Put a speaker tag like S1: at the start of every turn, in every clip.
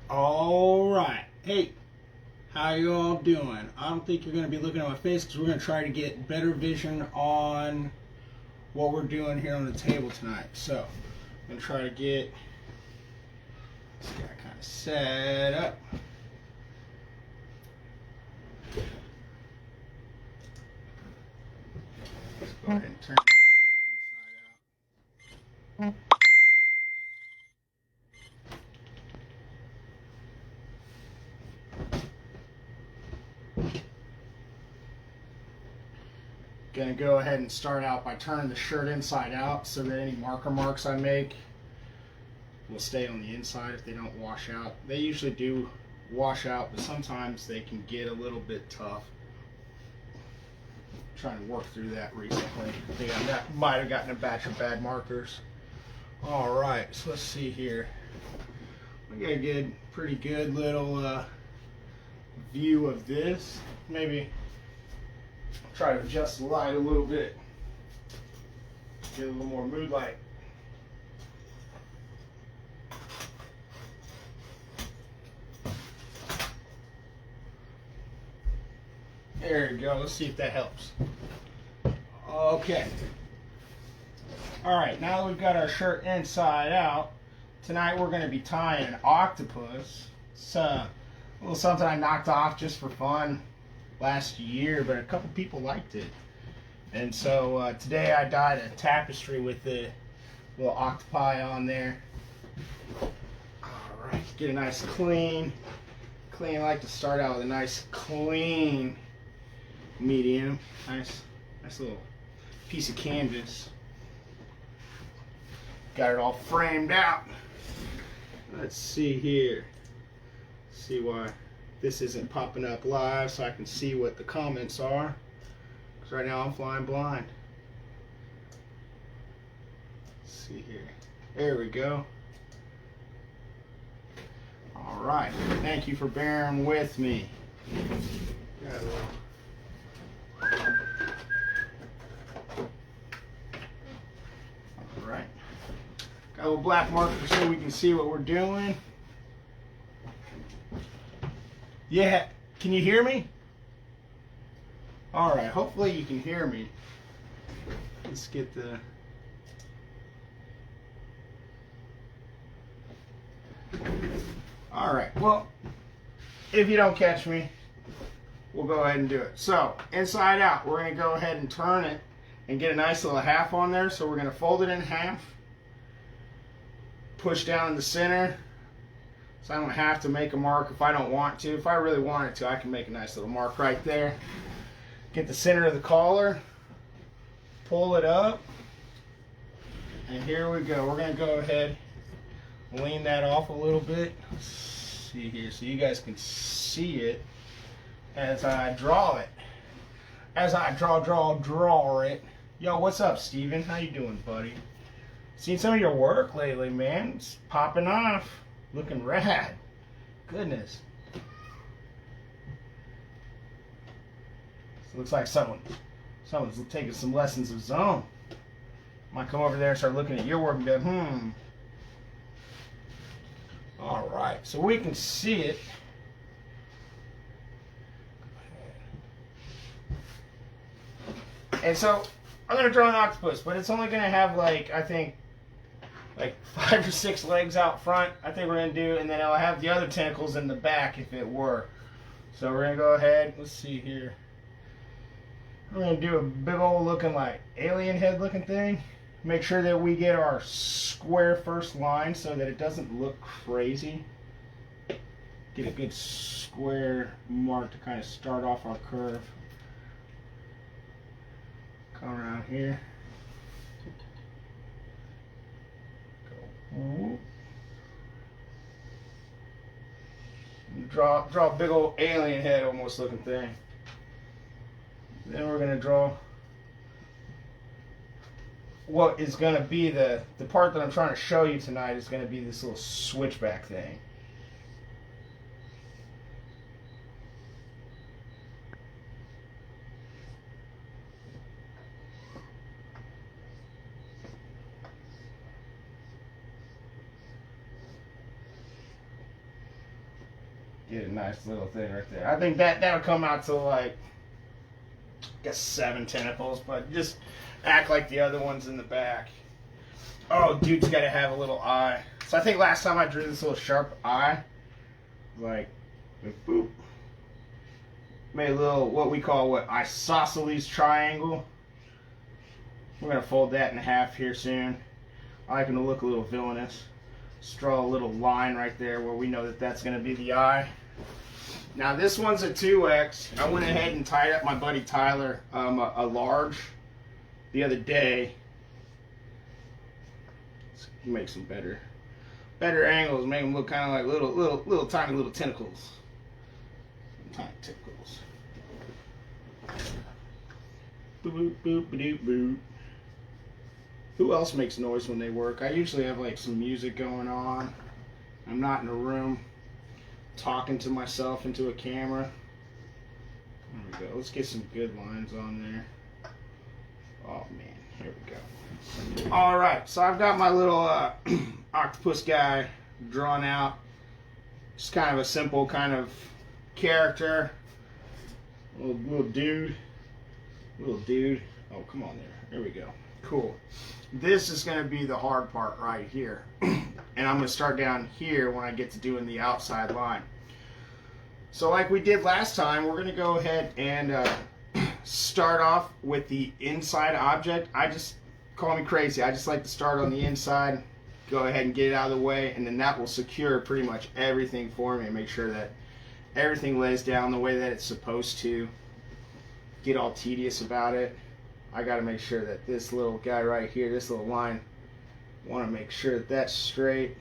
S1: All right. Hey, how you all doing? I don't think you're going to be looking at my face because we're going to try to get better vision on what we're doing here on the table tonight. So, I'm going to try to get this guy kind of set up. Let's go ahead and turn this guy inside out. Gonna go ahead and start out by turning the shirt inside out so that any marker marks I make will stay on the inside if they don't wash out. They usually do wash out, but sometimes they can get a little bit tough. I'm trying to work through that recently. I think I might have gotten a batch of bad markers. Alright, so let's see here. We got a pretty good little view of this. Maybe try to adjust the light a little bit. Get a little more mood light. There you go. Let's see if that helps. Okay. Alright, now that we've got our shirt inside out, tonight we're going to be tying an octopus. It's a little something I knocked off just for fun last year, but a couple people liked it. And so today I dyed a tapestry with the little octopi on there. Alright, get a nice clean. I like to start out with a nice clean medium. Nice little piece of canvas. Got it all framed out. Let's see here. See why this isn't popping up live so I can see what the comments are. Because right now I'm flying blind. Let's see here. There we go. Alright. Thank you for bearing with me. Got a little... Alright. Got a little black marker so we can see what we're doing. Yeah, can you hear me? Alright, hopefully you can hear me. Let's get the... Alright, well, if you don't catch me, we'll go ahead and do it. So, inside out, we're going to go ahead and turn it and get a nice little half on there. So we're going to fold it in half, push down in the center, so I don't have to make a mark if I don't want to. If I really wanted to, I can make a nice little mark right there. Get the center of the collar, pull it up, and here we go. We're going to go ahead and lean that off a little bit. Let's see here so you guys can see it as I draw it. As I draw it. Yo, what's up, Steven? How you doing, buddy? Seen some of your work lately, man. It's popping off. Looking rad. Goodness. So looks like someone's taking some lessons of zone. Might come over there and start looking at your work and go, Alright, so we can see it. And so I'm going to draw an octopus, but it's only going to have I think 5 or 6 legs out front. I think we're going to do, and then I'll have the other tentacles in the back if it were. So we're going to go ahead, let's see here. We're going to do a big old looking alien head looking thing. Make sure that we get our square first line so that it doesn't look crazy. Get a good square mark to kind of start off our curve. Come around here. Go. Draw a big old alien head almost looking thing. Then we're going to draw what is going to be the part that I'm trying to show you tonight is going to be this little switchback thing. Get a nice little thing right there. I think that'll come out to like, I guess 7 tentacles, but just act like the other ones in the back. Oh, dude's got to have a little eye. So I think last time I drew this little sharp eye, like, boop, made a little, what we call, isosceles triangle. We're going to fold that in half here soon. I like them to look a little villainous. Just draw a little line right there where we know that that's going to be the eye. Now this one's a 2X. I went ahead and tied up my buddy Tyler a large the other day. Let's make some better angles. Make them look kind of like little tiny little tentacles. Tiny tentacles. Boop boop boop boop boop. Who else makes noise when they work? I usually have like some music going on. I'm not in a room talking to myself into a camera. There we go. Let's get some good lines on there. Oh man, here we go. All right, so I've got my little octopus guy drawn out. Just kind of a simple kind of character. Little dude. Oh, come on there. There we go. Cool. This is going to be the hard part right here. And I'm going to start down here when I get to doing the outside line. So like we did last time, we're going to go ahead and start off with the inside object. Call me crazy, I just like to start on the inside, go ahead and get it out of the way, and then that will secure pretty much everything for me and make sure that everything lays down the way that it's supposed to. Get all tedious about it. I got to make sure that this little guy right here, this little line, want to make sure that that's straight.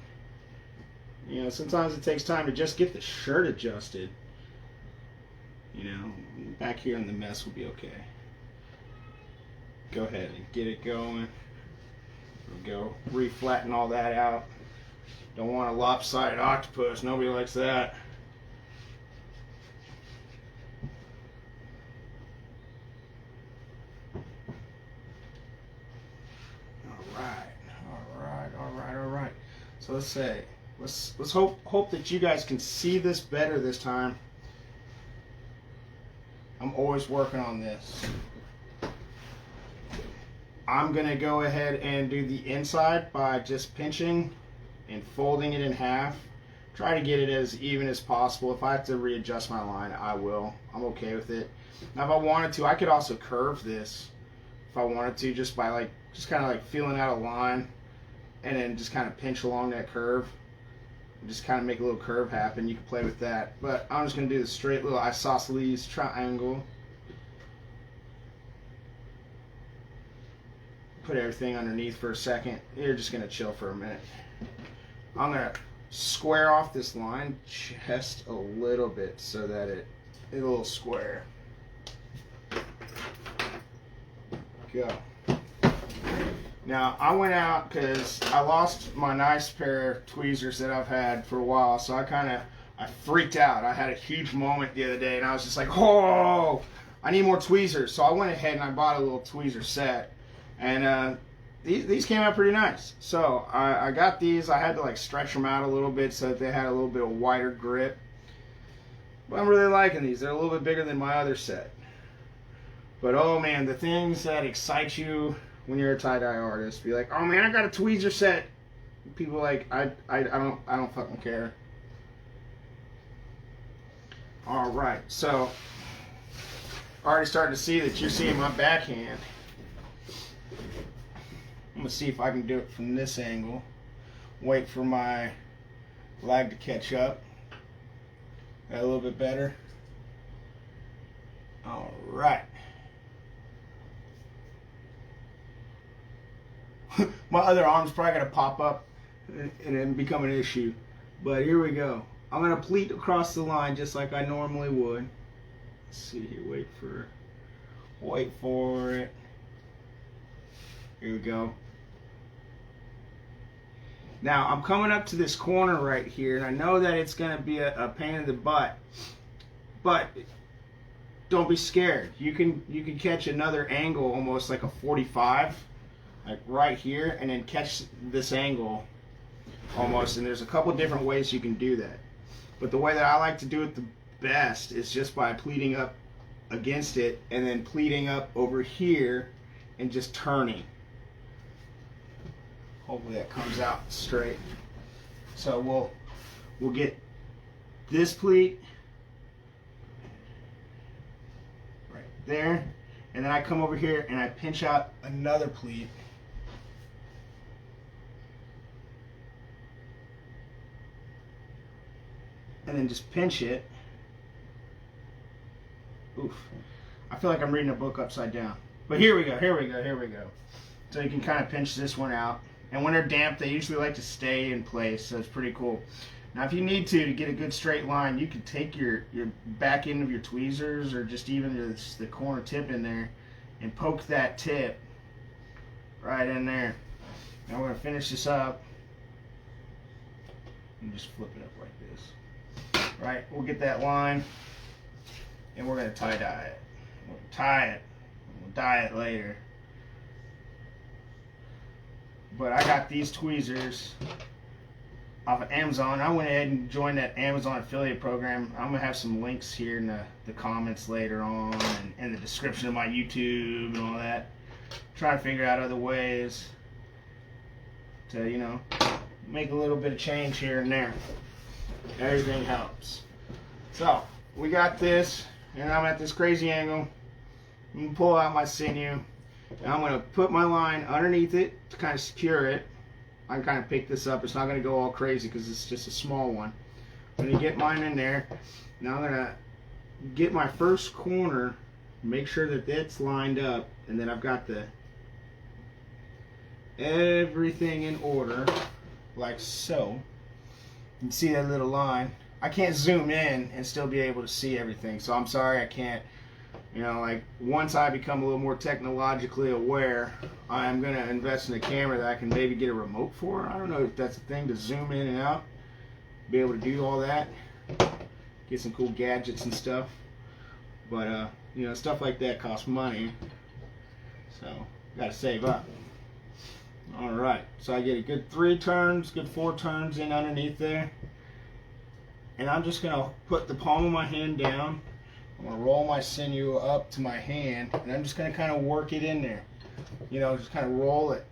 S1: You know, sometimes it takes time to just get the shirt adjusted. You know, back here in the mess will be okay. Go ahead and get it going. There we go. Reflatten all that out. Don't want a lopsided octopus. Nobody likes that. Alright. So let's hope that you guys can see this better this time. I'm always working on this. I'm gonna go ahead and do the inside by just pinching and folding it in half. Try to get it as even as possible. If I have to readjust my line, I will. I'm okay with it. Now if I wanted to, I could also curve this if I wanted to, just by just kind of like feeling out a line and then just kind of pinch along that curve. Just kind of make a little curve happen. You can play with that. But I'm just going to do the straight little isosceles triangle. Put everything underneath for a second. You're just going to chill for a minute. I'm going to square off this line just a little bit so that it's a little square. Go. Now, I went out because I lost my nice pair of tweezers that I've had for a while, so I freaked out. I had a huge moment the other day, and I was just like, oh, I need more tweezers. So I went ahead and I bought a little tweezer set, and these came out pretty nice. So I got these. I had to stretch them out a little bit so that they had a little bit of wider grip. But I'm really liking these. They're a little bit bigger than my other set. But oh man, the things that excite you when you're a tie-dye artist, be like, oh man, I got a tweezer set. People I don't fucking care. All right, so already starting to see that you're seeing my backhand. I'm gonna see if I can do it from this angle. Wait for my lag to catch up. Got a little bit better. All right. My other arm's probably going to pop up and then become an issue. But here we go. I'm going to pleat across the line just like I normally would. Let's see here. Wait for it. Here we go. Now, I'm coming up to this corner right here, and I know that it's going to be a pain in the butt. But don't be scared. You can catch another angle almost like a 45. Like right here, and then catch this angle almost, and there's a couple different ways you can do that. But the way that I like to do it the best is just by pleating up against it and then pleating up over here and just turning. Hopefully that comes out straight. So we'll get this pleat right there, and then I come over here and I pinch out another pleat. And then just pinch it. Oof. I feel like I'm reading a book upside down. But here we go, here we go, here we go. So you can kind of pinch this one out. And when they're damp, they usually like to stay in place, so it's pretty cool. Now if you need to get a good straight line, you can take your back end of your tweezers or just even the corner tip in there and poke that tip right in there. Now we're going to finish this up and just flip it up like this. Right, we'll get that line and we're going to tie dye it. We'll tie it, we'll dye it later. But I got these tweezers off of Amazon. I went ahead and joined that Amazon affiliate program. I'm going to have some links here in the comments later on and in the description of my YouTube and all that. Trying to figure out other ways to, you know, make a little bit of change here and there. Everything helps. So, we got this, and I'm at this crazy angle. I'm going to pull out my sinew, and I'm going to put my line underneath it to kind of secure it. I can kind of pick this up. It's not going to go all crazy because it's just a small one. I'm going to get mine in there. Now I'm going to get my first corner, make sure that that's lined up, and then I've got everything in order, like so. You can see that little line. I can't zoom in and still be able to see everything, so I'm sorry I can't. You know, like once I become a little more technologically aware, I'm going to invest in a camera that I can maybe get a remote for. I don't know if that's a thing to zoom in and out, be able to do all that, get some cool gadgets and stuff. But, you know, stuff like that costs money, so got to save up. Alright, so I get a good 3 turns, good 4 turns in underneath there. And I'm just going to put the palm of my hand down. I'm going to roll my sinew up to my hand, and I'm just going to kind of work it in there. You know, just kind of roll it.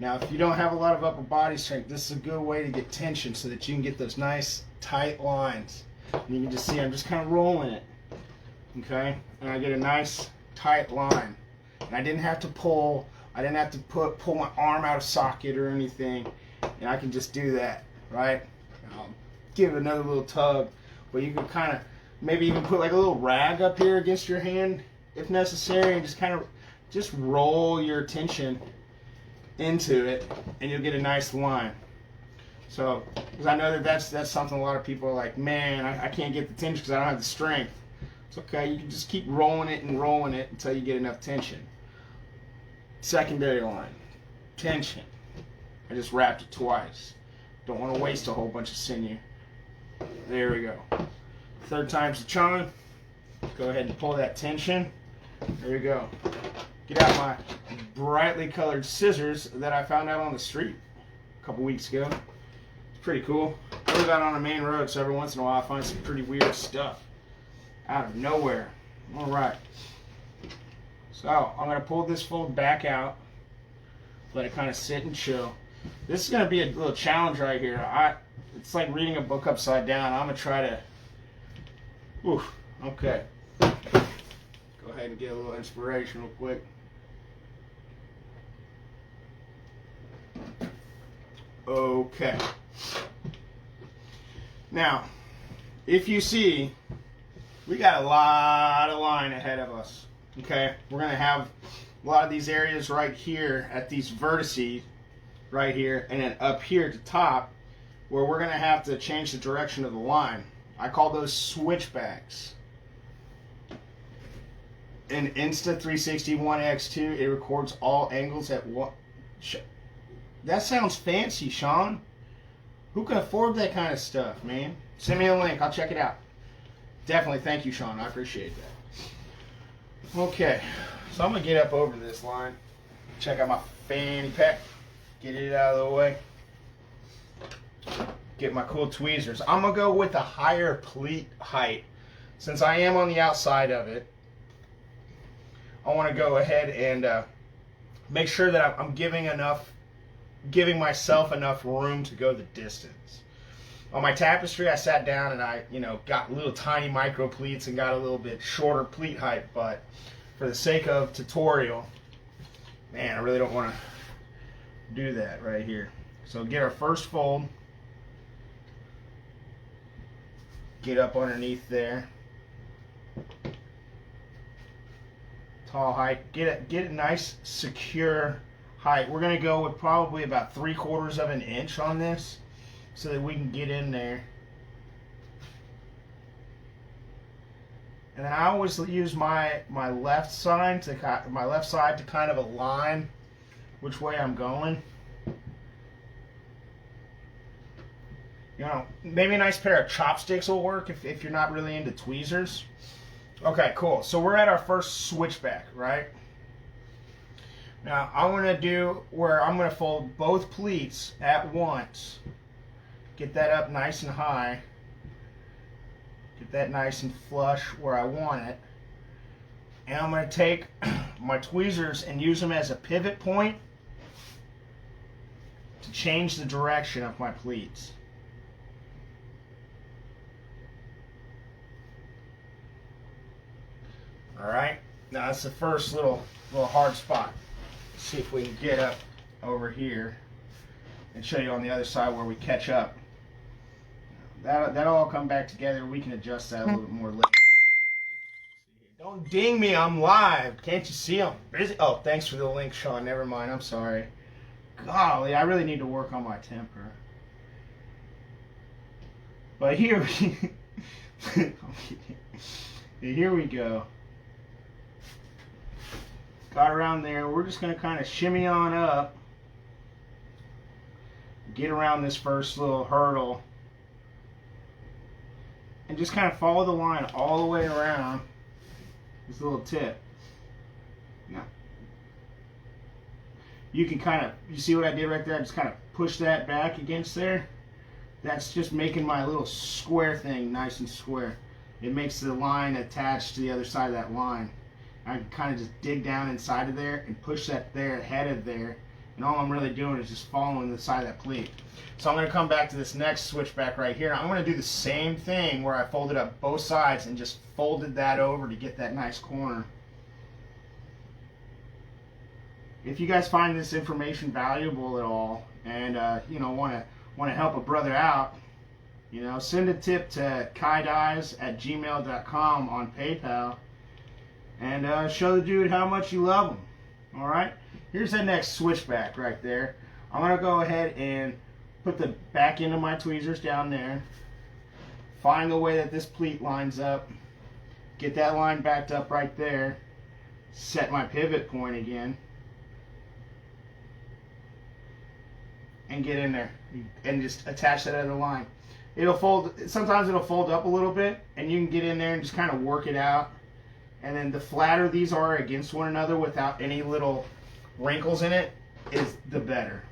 S1: Now, if you don't have a lot of upper body strength, this is a good way to get tension so that you can get those nice, tight lines. And you can just see I'm just kind of rolling it. Okay? And I get a nice, tight line. And I didn't have to pull. I didn't have to pull my arm out of socket or anything. And I can just do that, right? Give it another little tug. But you can kind of maybe even put like a little rag up here against your hand if necessary, and just kind of just roll your tension into it, and you'll get a nice line. So, because I know that's something a lot of people are like, man, I can't get the tension because I don't have the strength. It's okay. You can just keep rolling it until you get enough tension. Secondary line, tension. I just wrapped it twice. Don't want to waste a whole bunch of sinew. There we go. 3rd time's the charm. Go ahead and pull that tension. There we go. Get out my brightly colored scissors that I found out on the street a couple weeks ago. It's pretty cool. I live out on a main road, so every once in a while I find some pretty weird stuff out of nowhere. Alright. So I'm going to pull this fold back out. Let it kind of sit and chill. This is going to be a little challenge right here. It's like reading a book upside down. I'm going to try to... Oof, okay. Go ahead and get a little inspiration real quick. Okay. Now, if you see, we got a lot of line ahead of us. Okay? We're going to have a lot of these areas right here at these vertices right here, and then up here at the top where we're going to have to change the direction of the line. I call those switchbacks. In Insta360 1x2, it records all angles at one. That sounds fancy, Sean. Who can afford that kind of stuff, man? Send me a link. I'll check it out. Definitely. Thank you, Sean. I appreciate that. Okay. So I'm going to get up over this line. Check out my fanny pack. Get it out of the way. get my cool tweezers. I'm going to go with a higher pleat height. Since I am on the outside of it, I want to go ahead and make sure that I'm giving myself enough room to go the distance. On my tapestry, I sat down and I, got little tiny micro pleats and got a little bit shorter pleat height, but for the sake of tutorial, man, I really don't want to do that right here. So get our first fold, get up underneath there, tall height, get a nice secure height. We're going to go with probably about 3/4 of an inch on this so that we can get in there. And then I always use my left side to kind of align which way I'm going. Maybe a nice pair of chopsticks will work if you're not really into tweezers. Okay, cool. So we're at our first switchback, right? Now, I'm going to do where I'm going to fold both pleats at once. Get that up nice and high. Get that nice and flush where I want it. And I'm going to take my tweezers and use them as a pivot point to change the direction of my pleats. Alright, now that's the first little hard spot. Let's see if we can get up over here and show you on the other side where we catch up. That'll all come back together. We can adjust that a little bit more later. Don't ding me, I'm live. Can't you see I'm busy? Oh, thanks for the link, Sean. Never mind, I'm sorry. Golly, I really need to work on my temper. But here we go. Got around there. We're just going to kind of shimmy on up. Get around this first little hurdle. And just kind of follow the line all the way around this little tip. Now, you can you see what I did right there? I just kind of push that back against there. That's just making my little square thing nice and square. It makes the line attached to the other side of that line. I can kind of just dig down inside of there and push that there ahead of there. And all I'm really doing is just following the side of that pleat. So I'm going to come back to this next switchback right here. I'm going to do the same thing where I folded up both sides and just folded that over to get that nice corner. If you guys find this information valuable at all and want to help a brother out, send a tip to kaidyes@gmail.com on PayPal. And show the dude how much you love him. Alright? Here's that next switchback right there. I'm going to go ahead and put the back end of my tweezers down there. Find the way that this pleat lines up. Get that line backed up right there. Set my pivot point again. And get in there. And just attach that other line. Sometimes it'll fold up a little bit. And you can get in there and just kind of work it out. And then the flatter these are against one another without any little wrinkles in it is the better.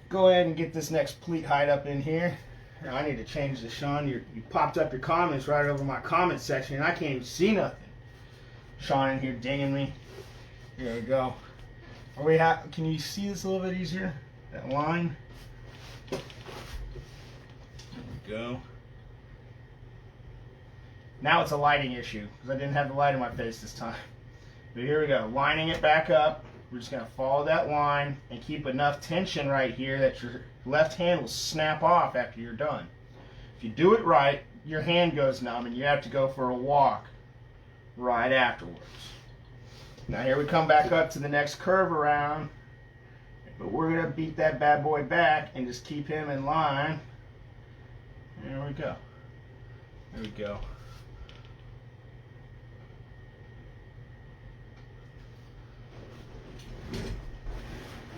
S1: Go ahead and get this next pleat height up in here. Now I need to change this, Sean. You popped up your comments right over my comment section and I can't even see nothing. Sean in here dinging me. Here we go. Can you see this a little bit easier? That line. There we go. Now it's a lighting issue because I didn't have the light in my face this time. But here we go, lining it back up. We're just going to follow that line and keep enough tension right here that your left hand will snap off after you're done. If you do it right, your hand goes numb and you have to go for a walk right afterwards. Now here we come back up to the next curve around. But we're going to beat that bad boy back and just keep him in line. There we go. There we go.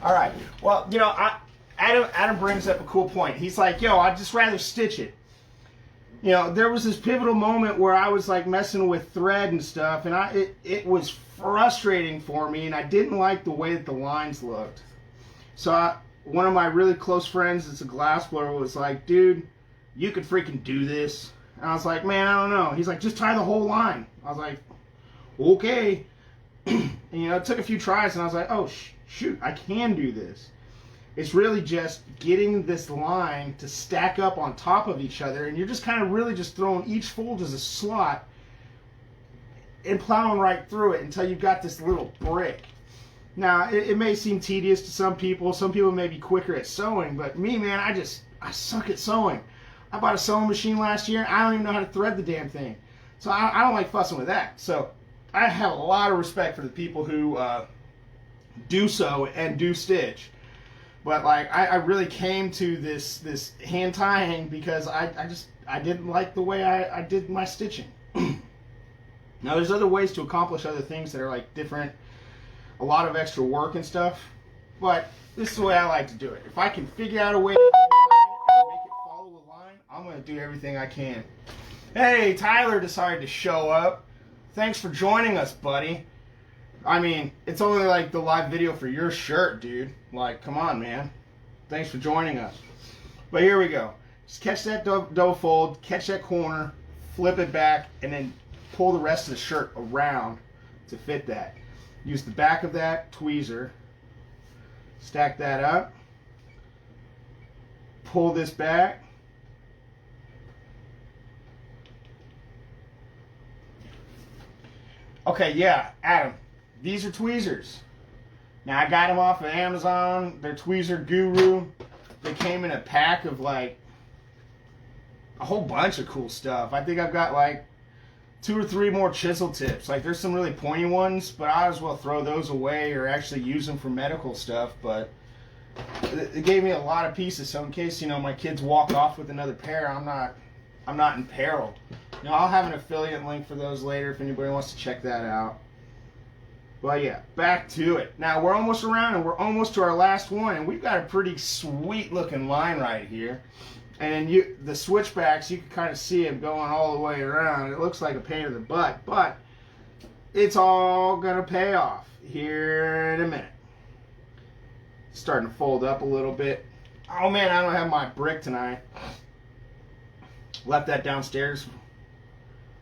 S1: All right. Well, Adam brings up a cool point. He's like, I'd just rather stitch it. There was this pivotal moment where I was like messing with thread and stuff, and it was frustrating for me, and I didn't like the way that the lines looked. So one of my really close friends that's a glassblower was like, dude, you could freaking do this. And I was like, man, I don't know. He's like, just tie the whole line. I was like, okay. And, you know, it took a few tries, and I was like, oh, shoot, I can do this. It's really just getting this line to stack up on top of each other, and you're just kind of really just throwing each fold as a slot and plowing right through it until you've got this little brick. Now, it may seem tedious to some people. Some people may be quicker at sewing, but me, man, I suck at sewing. I bought a sewing machine last year. I don't even know how to thread the damn thing. So I don't like fussing with that. So I have a lot of respect for the people who do sew and do stitch. But like I really came to this hand tying because I didn't like the way I did my stitching. Now there's other ways to accomplish other things that are like different, a lot of extra work and stuff. But this is the way I like to do it. If I can figure out a way to make it follow a line, I'm going to do everything I can. Hey, Tyler decided to show up. Thanks for joining us, buddy. I mean, it's only like the live video for your shirt, dude. Like, come on, man. Thanks for joining us. But here we go. Just catch that double fold, catch that corner, flip it back, and then pull the rest of the shirt around to fit that. Use the back of that tweezer, stack that up, pull this back, okay, yeah, Adam, these are tweezers. Now I got them off of Amazon. They're Tweezer Guru. They came in a pack of like a whole bunch of cool stuff. I think I've got like 2 or 3 more chisel tips. Like there's some really pointy ones, but I as well throw those away or actually use them for medical stuff. But it gave me a lot of pieces, so in case, you know, my kids walk off with another pair, I'm not in peril. You know, I'll have an affiliate link for those later if anybody wants to check that out. But yeah, back to it. Now we're almost around and we're almost to our last one, and we've got a pretty sweet looking line right here. And the switchbacks, you can kind of see them going all the way around. It looks like a pain in the butt, but it's all gonna pay off here in a minute. It's starting to fold up a little bit. Oh man, I don't have my brick tonight. Left that downstairs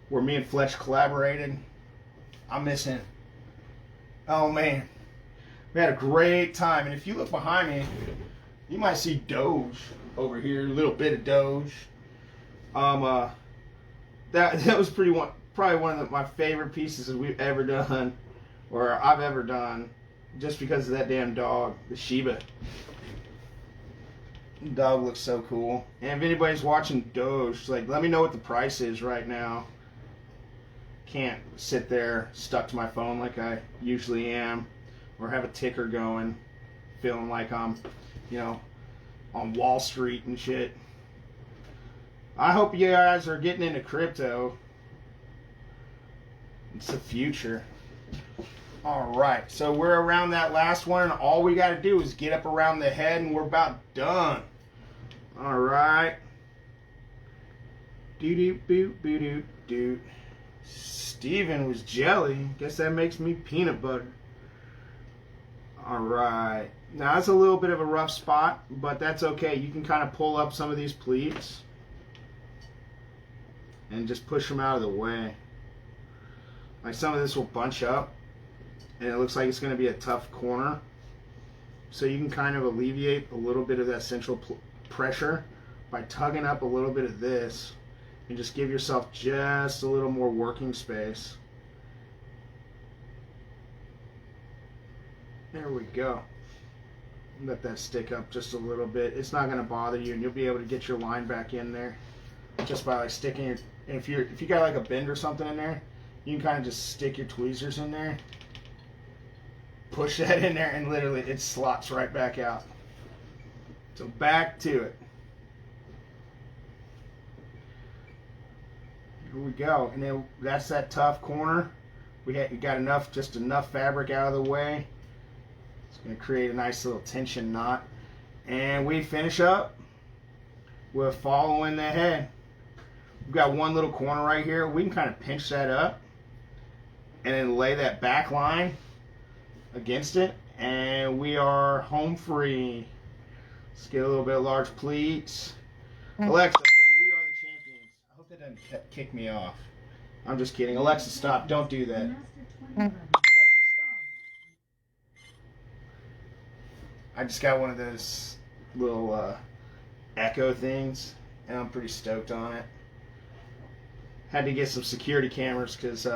S1: where me and Fletch collaborated. I'm missing it. Oh man, we had a great time, and if you look behind me, you might see Doge over here, a little bit of Doge. That was probably one of my favorite pieces that we've ever done, or I've ever done, just because of that damn dog, the Shiba. The dog looks so cool. And if anybody's watching Doge, like, let me know what the price is right now. Can't sit there stuck to my phone like I usually am, or have a ticker going, feeling like I'm, you know, on Wall Street and shit. I hope you guys are getting into crypto. It's the future. Alright, so we're around that last one, and all we got to do is get up around the head, and we're about done. Alright. Doo-doo-boo-boo-doo-doo. Steven was jelly. Guess that makes me peanut butter. Alright. Now that's a little bit of a rough spot, but that's okay. You can kind of pull up some of these pleats and just push them out of the way. Like some of this will bunch up, and it looks like it's going to be a tough corner. So you can kind of alleviate a little bit of that central pressure by tugging up a little bit of this, and just give yourself just a little more working space. There we go. Let that stick up just a little bit. It's not going to bother you, and you'll be able to get your line back in there just by like sticking your. And if you got like a bend or something in there, you can kind of just stick your tweezers in there, push that in there, and literally it slots right back out. So back to it. Here we go, and then that's that tough corner. We got just enough fabric out of the way. It's going to create a nice little tension knot, and we finish up with following the head. We've got one little corner right here. We can kind of pinch that up and then lay that back line against it, and we are home free. Let's get a little bit of large pleats. Alexa, play We Are the Champions. I hope that doesn't kick me off. I'm just kidding. Alexa, stop. Don't do that. Alexa, stop. I just got one of those little echo things, and I'm pretty stoked on it. Had to get some security cameras because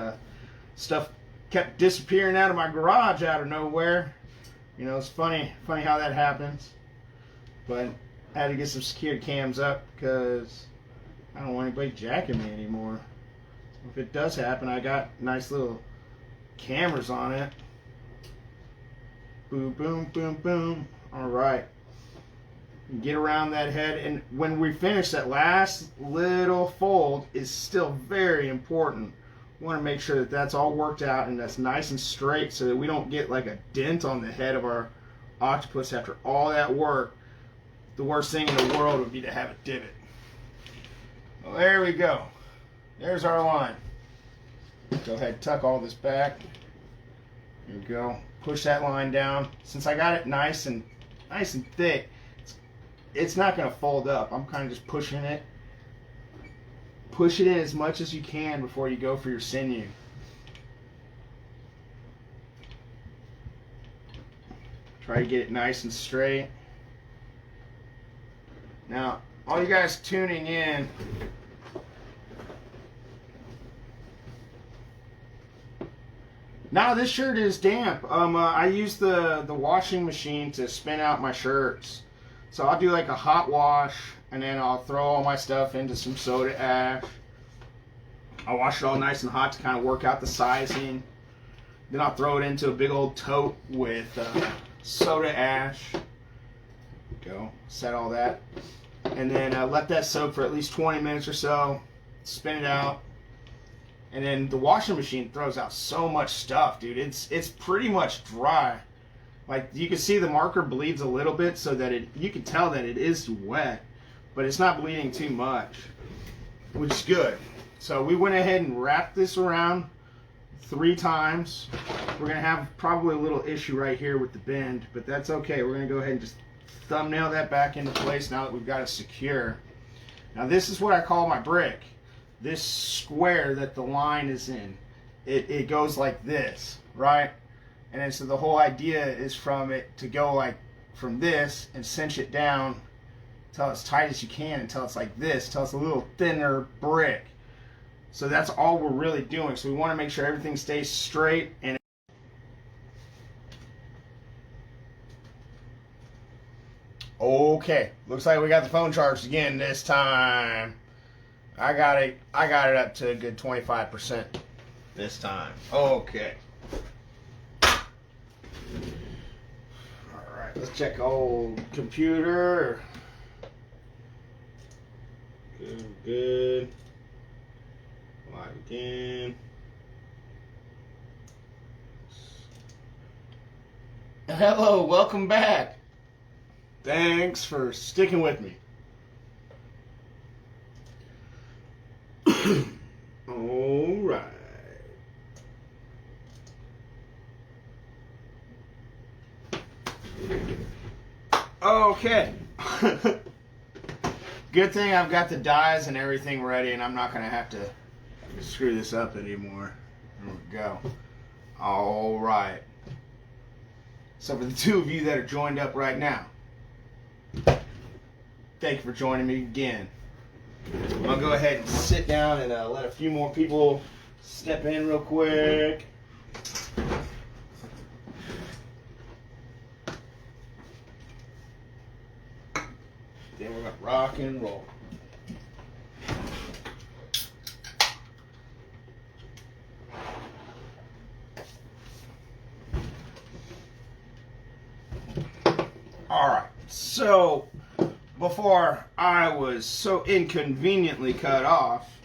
S1: stuff kept disappearing out of my garage out of nowhere. You know, it's funny how that happens. But I had to get some security cams up because I don't want anybody jacking me anymore. If it does happen, I got nice little cameras on it. Boom, boom, boom, boom. All right. Get around that head, and when we finish, that last little fold is still very important. We want to make sure that that's all worked out and that's nice and straight so that we don't get like a dent on the head of our octopus after all that work. The worst thing in the world would be to have a divot. Well, there we go. There's our line. Go ahead and tuck all this back. There we go. Push that line down. Since I got it nice and thick, it's not going to fold up. I'm kind of just pushing it. Push it in as much as you can before you go for your sinew. Try to get it nice and straight. Now, all you guys tuning in, now this shirt is damp. I use the washing machine to spin out my shirts. So I'll do like a hot wash, and then I'll throw all my stuff into some soda ash. I'll wash it all nice and hot to kind of work out the sizing. Then I'll throw it into a big old tote with soda ash. Go, set all that. And then let that soak for at least 20 minutes or so. Spin it out. And then the washing machine throws out so much stuff, dude. It's pretty much dry. Like, you can see the marker bleeds a little bit so that you can tell that it is wet, but it's not bleeding too much, which is good. So we went ahead and wrapped this around 3 times. We're going to have probably a little issue right here with the bend, but that's okay. We're going to go ahead and just thumbnail that back into place now that we've got it secure. Now this is what I call my brick. This square that the line is in, it goes like this, right? And then so the whole idea is from it to go like from this and cinch it down until it's tight as you can, until it's like this, until it's a little thinner brick. So that's all we're really doing. So we want to make sure everything stays straight. And okay, looks like we got the phone charged again this time. I got it up to a good 25% this time. Okay. Alright, let's check old computer. Good. Live again. Hello, welcome back. Thanks for sticking with me. Alright. Okay. Good thing I've got the dyes and everything ready, and I'm not going to have to screw this up anymore. There we go. Alright. So for the 2 of you that are joined up right now, thank you for joining me again. I'll go ahead and sit down and let a few more people step in real quick. Then we're going to rock and roll. Alright, so before I was so inconveniently cut off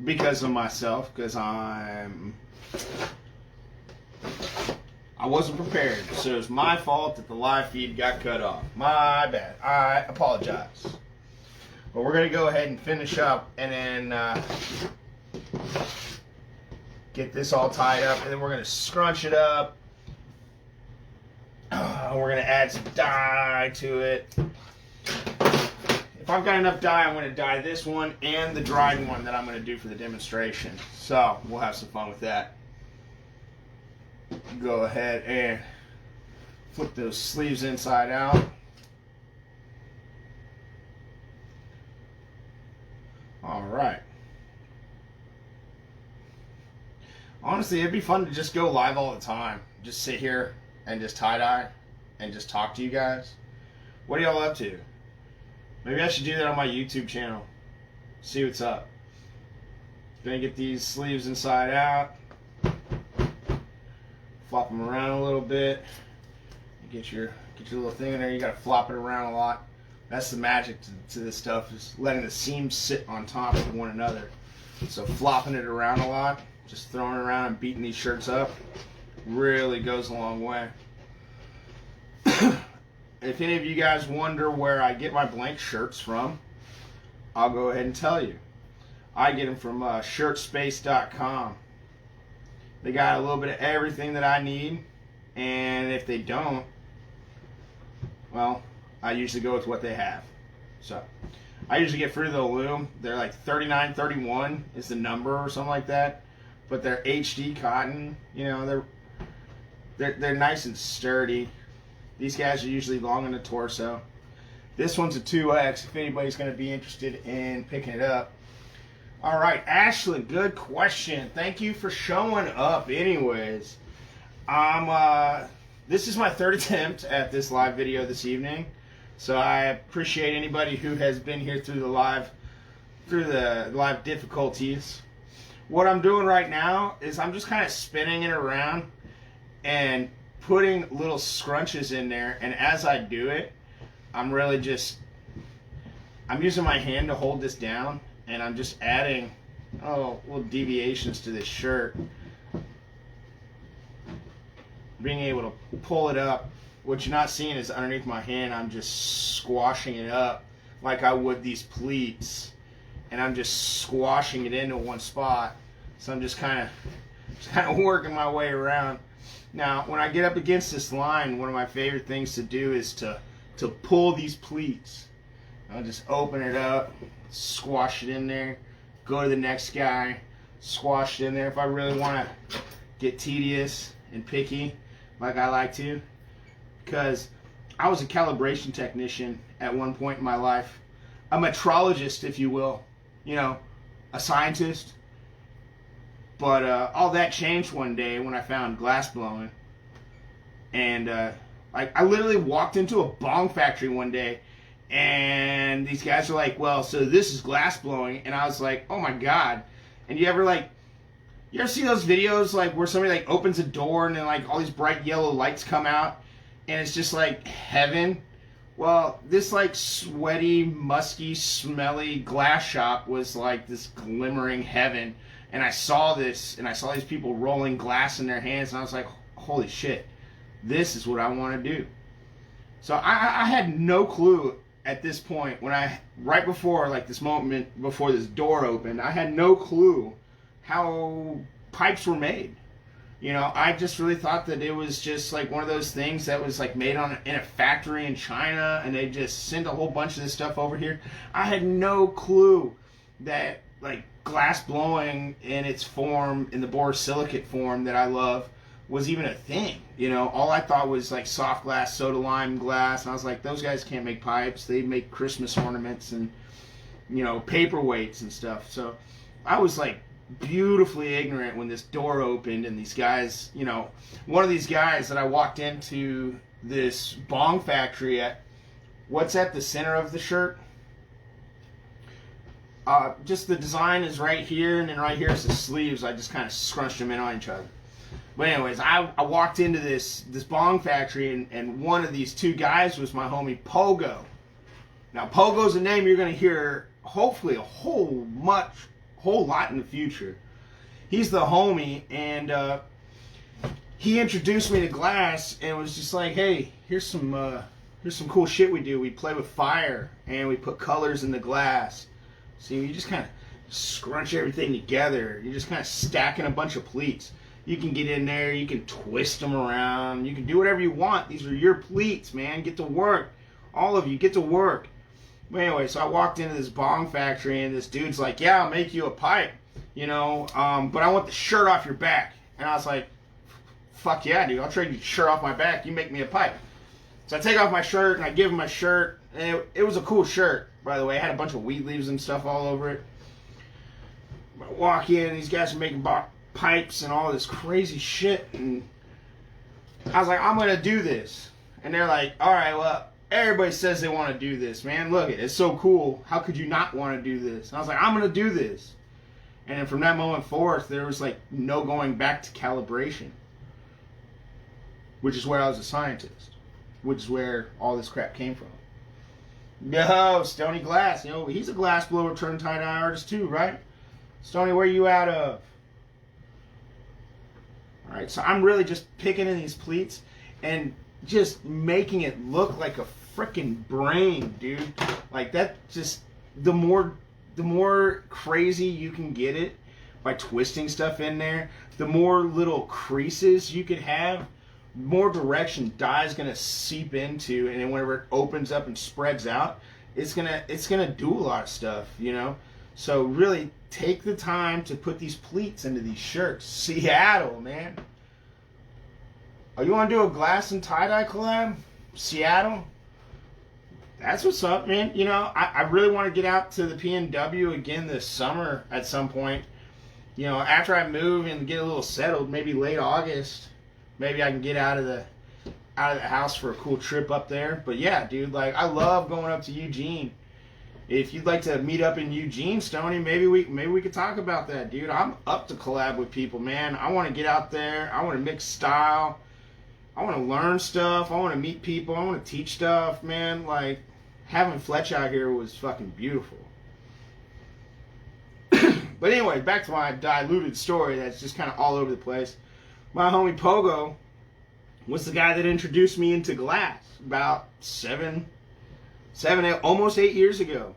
S1: because of myself, because I wasn't prepared, so it was my fault that the live feed got cut off. My bad. I apologize. But we're going to go ahead and finish up and then get this all tied up, and then we're going to scrunch it up. And we're going to add some dye to it. If I've got enough dye, I'm going to dye this one and the dried one that I'm going to do for the demonstration. So we'll have some fun with that. Go ahead and flip those sleeves inside out. All right. Honestly, it'd be fun to just go live all the time. Just sit here and just tie-dye and just talk to you guys. What are y'all up to? Maybe I should do that on my YouTube channel. See what's up. Gonna get these sleeves inside out. Flop them around a little bit. Get your little thing in there. You gotta flop it around a lot. That's the magic to this stuff, is letting the seams sit on top of one another. So flopping it around a lot, just throwing it around and beating these shirts up, really goes a long way. If any of you guys wonder where I get my blank shirts from, I'll go ahead and tell you. I get them from shirtspace.com. They got a little bit of everything that I need, and if they don't, well, I usually go with what they have. So I usually get Fruit of the Loom. They're like $39.31 is the number or something like that, but they're HD cotton. You know, they're nice and sturdy. These guys are usually long in the torso. This one's a 2X if anybody's going to be interested in picking it up. All right, Ashley, good question. Thank you for showing up anyways. This is my third attempt at this live video this evening. So I appreciate anybody who has been here through the live difficulties. What I'm doing right now is I'm just kind of spinning it around and putting little scrunches in there, and as I do it, I'm using my hand to hold this down, and I'm just adding little deviations to this shirt. Being able to pull it up. What you're not seeing is underneath my hand, I'm just squashing it up like I would these pleats, and I'm just squashing it into one spot. So I'm just kind of working my way around. Now, when I get up against this line, one of my favorite things to do is to pull these pleats. I'll just open it up, squash it in there, go to the next guy, squash it in there. If I really want to get tedious and picky, like I like to, because I was a calibration technician at one point in my life, a metrologist, if you will, you know, a scientist. But all that changed one day when I found glass blowing. And I literally walked into a bong factory one day, and these guys are like, well, so this is glass blowing. And I was like, oh my God. And you ever see those videos like where somebody like opens a door and then like all these bright yellow lights come out and it's just like heaven? Well, this like sweaty, musky, smelly glass shop was like this glimmering heaven. And I saw this, and I saw these people rolling glass in their hands, and I was like, holy shit, this is what I want to do. So I had no clue at this point, right before, like this moment before this door opened, I had no clue how pipes were made. You know, I just really thought that it was just like one of those things that was like made in a factory in China, and they just send a whole bunch of this stuff over here. I had no clue that like glass blowing in its form, in the borosilicate form that I love, was even a thing. You know, all I thought was like soft glass, soda lime glass, and I was like, those guys can't make pipes. They make Christmas ornaments and, you know, paperweights and stuff. So I was like beautifully ignorant when this door opened, and these guys, you know, one of these guys that I walked into this bong factory at, what's at the center of the shirt? Just the design is right here, and then right here is the sleeves. I just kind of scrunched them in on each other. But anyways, I walked into this bong factory, and one of these two guys was my homie Pogo. Now, Pogo's a name you're going to hear hopefully a whole lot in the future. He's the homie, and he introduced me to glass, and was just like, hey, here's some cool shit we do. We play with fire, and we put colors in the glass. So you just kind of scrunch everything together. You're just kind of stacking a bunch of pleats. You can get in there, you can twist them around, you can do whatever you want. These are your pleats, man. Get to work. All of you, get to work. But anyway, so I walked into this bong factory, and this dude's like, yeah, I'll make you a pipe, but I want the shirt off your back. And I was like, fuck yeah, dude, I'll trade you the shirt off my back. You make me a pipe. So I take off my shirt, and I give him my shirt. And it was a cool shirt, by the way. It had a bunch of weed leaves and stuff all over it. I walk in, and these guys are making pipes and all this crazy shit, and I was like, I'm gonna do this. And they're like, all right, well, everybody says they want to do this, man. Look, it's so cool. How could you not want to do this? And I was like, I'm gonna do this. And then from that moment forth, there was like no going back to calibration, which is where I was a scientist, which is where all this crap came from. Yo, Stony Glass, he's a glass blower turned tie-dye artist too, right? Stony, where you out of? Alright, so I'm really just picking in these pleats and just making it look like a freaking brain, dude. Like that, just the more crazy you can get it by twisting stuff in there, the more little creases you could have, more direction dye's gonna seep into, and then whenever it opens up and spreads out, it's gonna do a lot of stuff, So really take the time to put these pleats into these shirts. Seattle, man. Oh, you want to do a glass and tie-dye collab? Seattle? That's what's up, man. I really want to get out to the PNW again this summer at some point. After I move and get a little settled, maybe late August, maybe I can get out of the house for a cool trip up there. But yeah, dude, like I love going up to Eugene. If you'd like to meet up in Eugene, Stoney, maybe we could talk about that, dude. I'm up to collab with people, man. I want to get out there. I want to mix style. I want to learn stuff. I want to meet people. I want to teach stuff, man. Like, having Fletch out here was fucking beautiful. But anyway, back to my diluted story that's just kind of all over the place. My homie Pogo was the guy that introduced me into glass about almost 8 years ago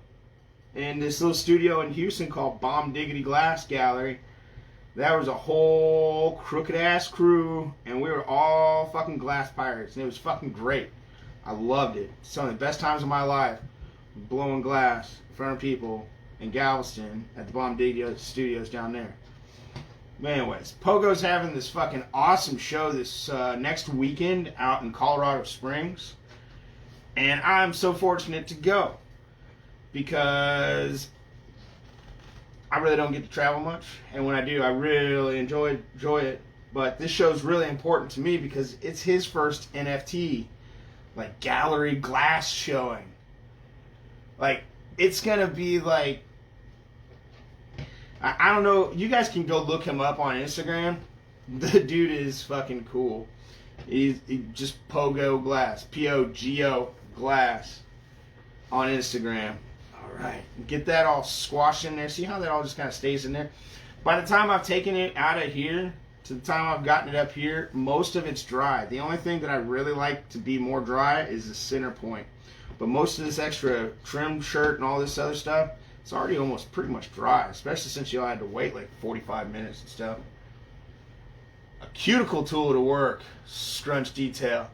S1: in this little studio in Houston called Bomb Diggity Glass Gallery. There was a whole crooked ass crew, and we were all fucking glass pirates, and it was fucking great. I loved it. It's some of the best times of my life, blowing glass in front of people in Galveston at the Bomb Diggity Studios down there. But anyways, Pogo's having this fucking awesome show this next weekend out in Colorado Springs. And I'm so fortunate to go because I really don't get to travel much. And when I do, I really enjoy it. But this show's really important to me because it's his first NFT, like, gallery glass showing. Like, it's going to be like, I don't know. You guys can go look him up on Instagram. The dude is fucking cool. He just Pogo Glass. P-O-G-O Glass on Instagram. Alright. Get that all squashed in there. See how that all just kind of stays in there? By the time I've taken it out of here to the time I've gotten it up here, most of it's dry. The only thing that I really like to be more dry is the center point. But most of this extra trim shirt and all this other stuff, it's already almost pretty much dry, especially since you had to wait like 45 minutes and stuff. A cuticle tool to work. Scrunch detail.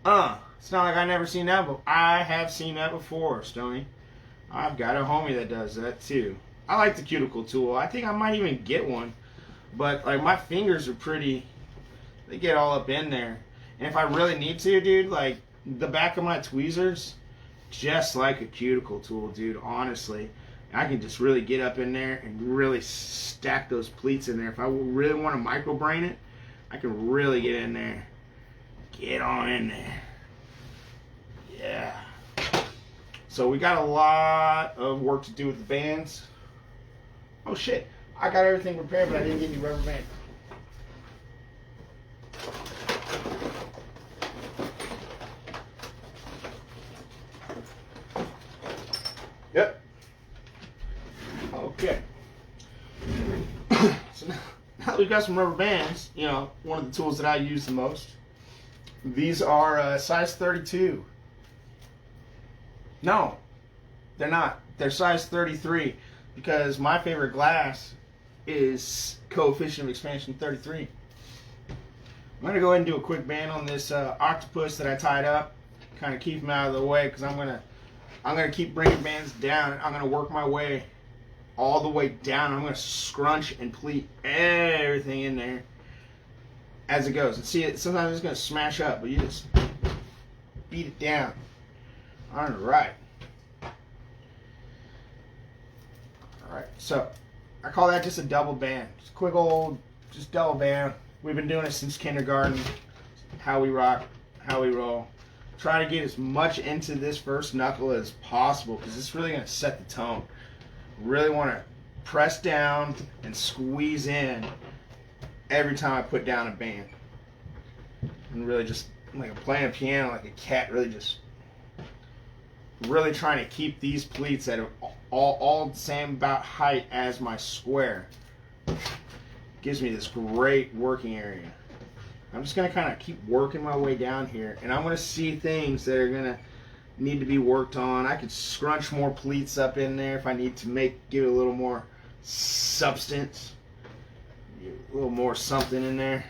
S1: It's not like I never seen that before. I have seen that before, Stoney. I've got a homie that does that too. I like the cuticle tool. I think I might even get one. But like my fingers are pretty, they get all up in there. And if I really need to, dude, like the back of my tweezers, just like a cuticle tool, dude, honestly. I can just really get up in there and really stack those pleats in there. If I really want to microbrain it, I can really get in there. Get on in there. Yeah. So we got a lot of work to do with the bands. Oh shit. I got everything prepared, but I didn't get any rubber band. Yep. Okay. So now that we've got some rubber bands, one of the tools that I use the most. These are size 32. No, they're not. They're size 33 because my favorite glass is coefficient of expansion 33. I'm going to go ahead and do a quick band on this octopus that I tied up. Kind of keep him out of the way because I'm gonna keep bringing bands down. I'm going to work my way all the way down. I'm going to scrunch and pleat everything in there as it goes. And see, sometimes it's going to smash up, but you just beat it down. All right. All right. So I call that just a double band. Just a quick old, just double band. We've been doing it since kindergarten. How we rock, how we roll. Try to get as much into this first knuckle as possible because it's really going to set the tone. Really want to press down and squeeze in every time I put down a band. And really just like playing a piano like a cat, really trying to keep these pleats at all the same about height as my square. Gives me this great working area. I'm just going to kind of keep working my way down here, and I'm going to see things that are going to need to be worked on. I could scrunch more pleats up in there if I need to give it a little more substance, a little more something in there.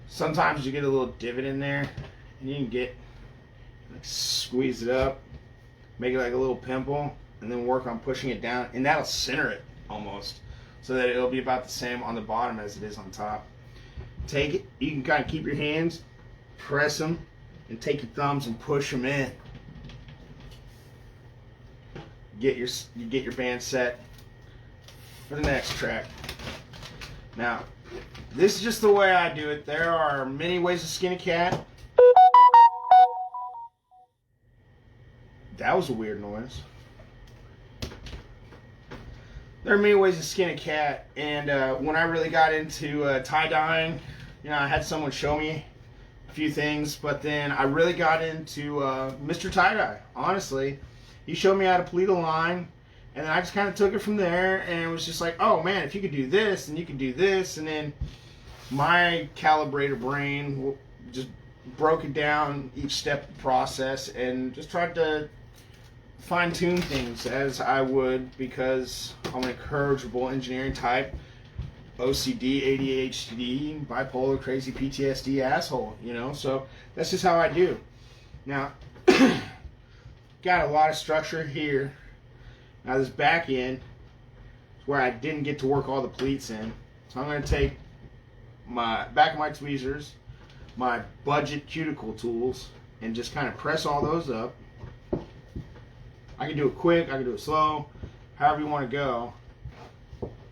S1: Sometimes you get a little divot in there, and you can squeeze it up, make it like a little pimple, and then work on pushing it down, and that'll center it almost, so that it'll be about the same on the bottom as it is on top. Take it, you can kind of keep your hands, press them, and take your thumbs and push them in. You get your band set for the next track. Now, this is just the way I do it. There are many ways to skin a cat. That was a weird noise. There are many ways to skin a cat, and when I really got into tie dyeing, I had someone show me a few things, but then I really got into Mr. Tie Dye. Honestly, he showed me how to pleat a line, and then I just kind of took it from there, and it was just like, oh man, if you could do this, then you could do this, and then my calibrator brain just broke it down each step of the process and just tried to fine-tune things as I would, because I'm an incorrigible engineering type, OCD, ADHD, bipolar, crazy PTSD asshole, so that's just how I do. Now, got a lot of structure here. Now this back end is where I didn't get to work all the pleats in, so I'm going to take my back of my tweezers, my budget cuticle tools, and just kind of press all those up. I can do it quick, I can do it slow, however you want to go,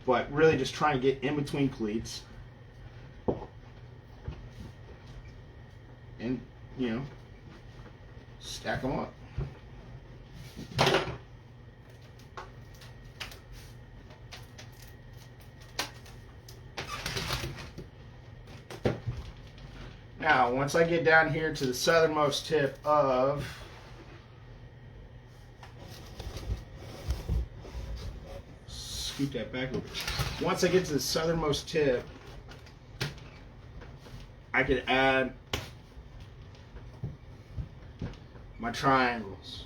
S1: but really just trying to get in between pleats and, stack them up. Now, once I get down here to the southernmost tip of scoot that back a little bit. Once I get to the southernmost tip, I could add my triangles.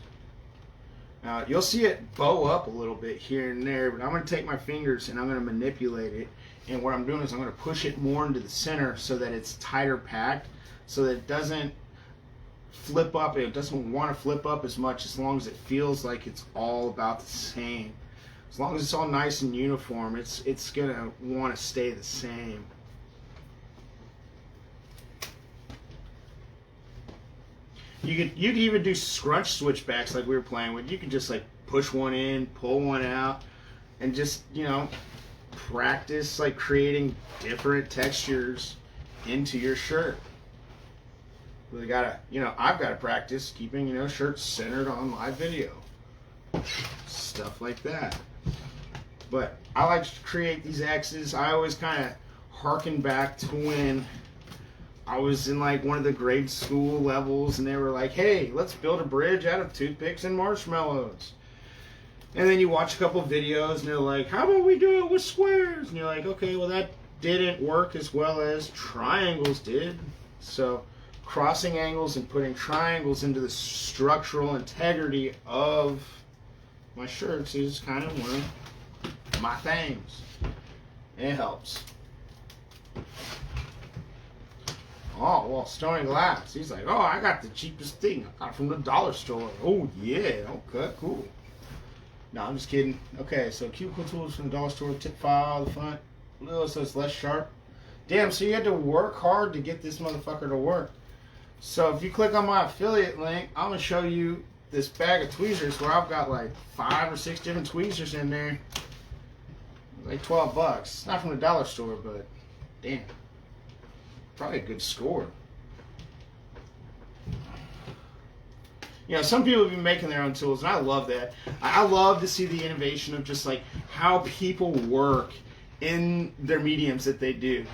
S1: Now, you'll see it bow up a little bit here and there, but I'm going to take my fingers and I'm going to manipulate it. And what I'm doing is I'm going to push it more into the center so that it's tighter packed, so that it doesn't flip up. It doesn't want to flip up as much, as long as it feels like it's all about the same. As long as it's all nice and uniform, it's going to want to stay the same. You could even do scrunch switchbacks like we were playing with. You could just like push one in, pull one out, and just, practice like creating different textures into your shirt. Really gotta, I've got to practice keeping, shirts centered on my video. Stuff like that. But I like to create these X's. I always kind of harken back to when I was in like one of the grade school levels and they were like, hey, let's build a bridge out of toothpicks and marshmallows. And then you watch a couple of videos and they're like, how about we do it with squares? And you're like, okay, well that didn't work as well as triangles did. So crossing angles and putting triangles into the structural integrity of my shirts is kind of one of my things. It helps. Oh, well, Stony Glass. He's like, oh, I got the cheapest thing. I got it from the dollar store. Oh, yeah. Okay, cool. No, I'm just kidding. Okay, so cuticle tools from the dollar store. Tip file, the front. Little, so it's less sharp. Damn, so you had to work hard to get this motherfucker to work. So if you click on my affiliate link, I'm going to show you this bag of tweezers where I've got like 5 or 6 different tweezers in there. Like $12. It's not from the dollar store, but damn. Probably a good score. You know, some people have been making their own tools, and I love that. I love to see the innovation of just like how people work in their mediums that they do.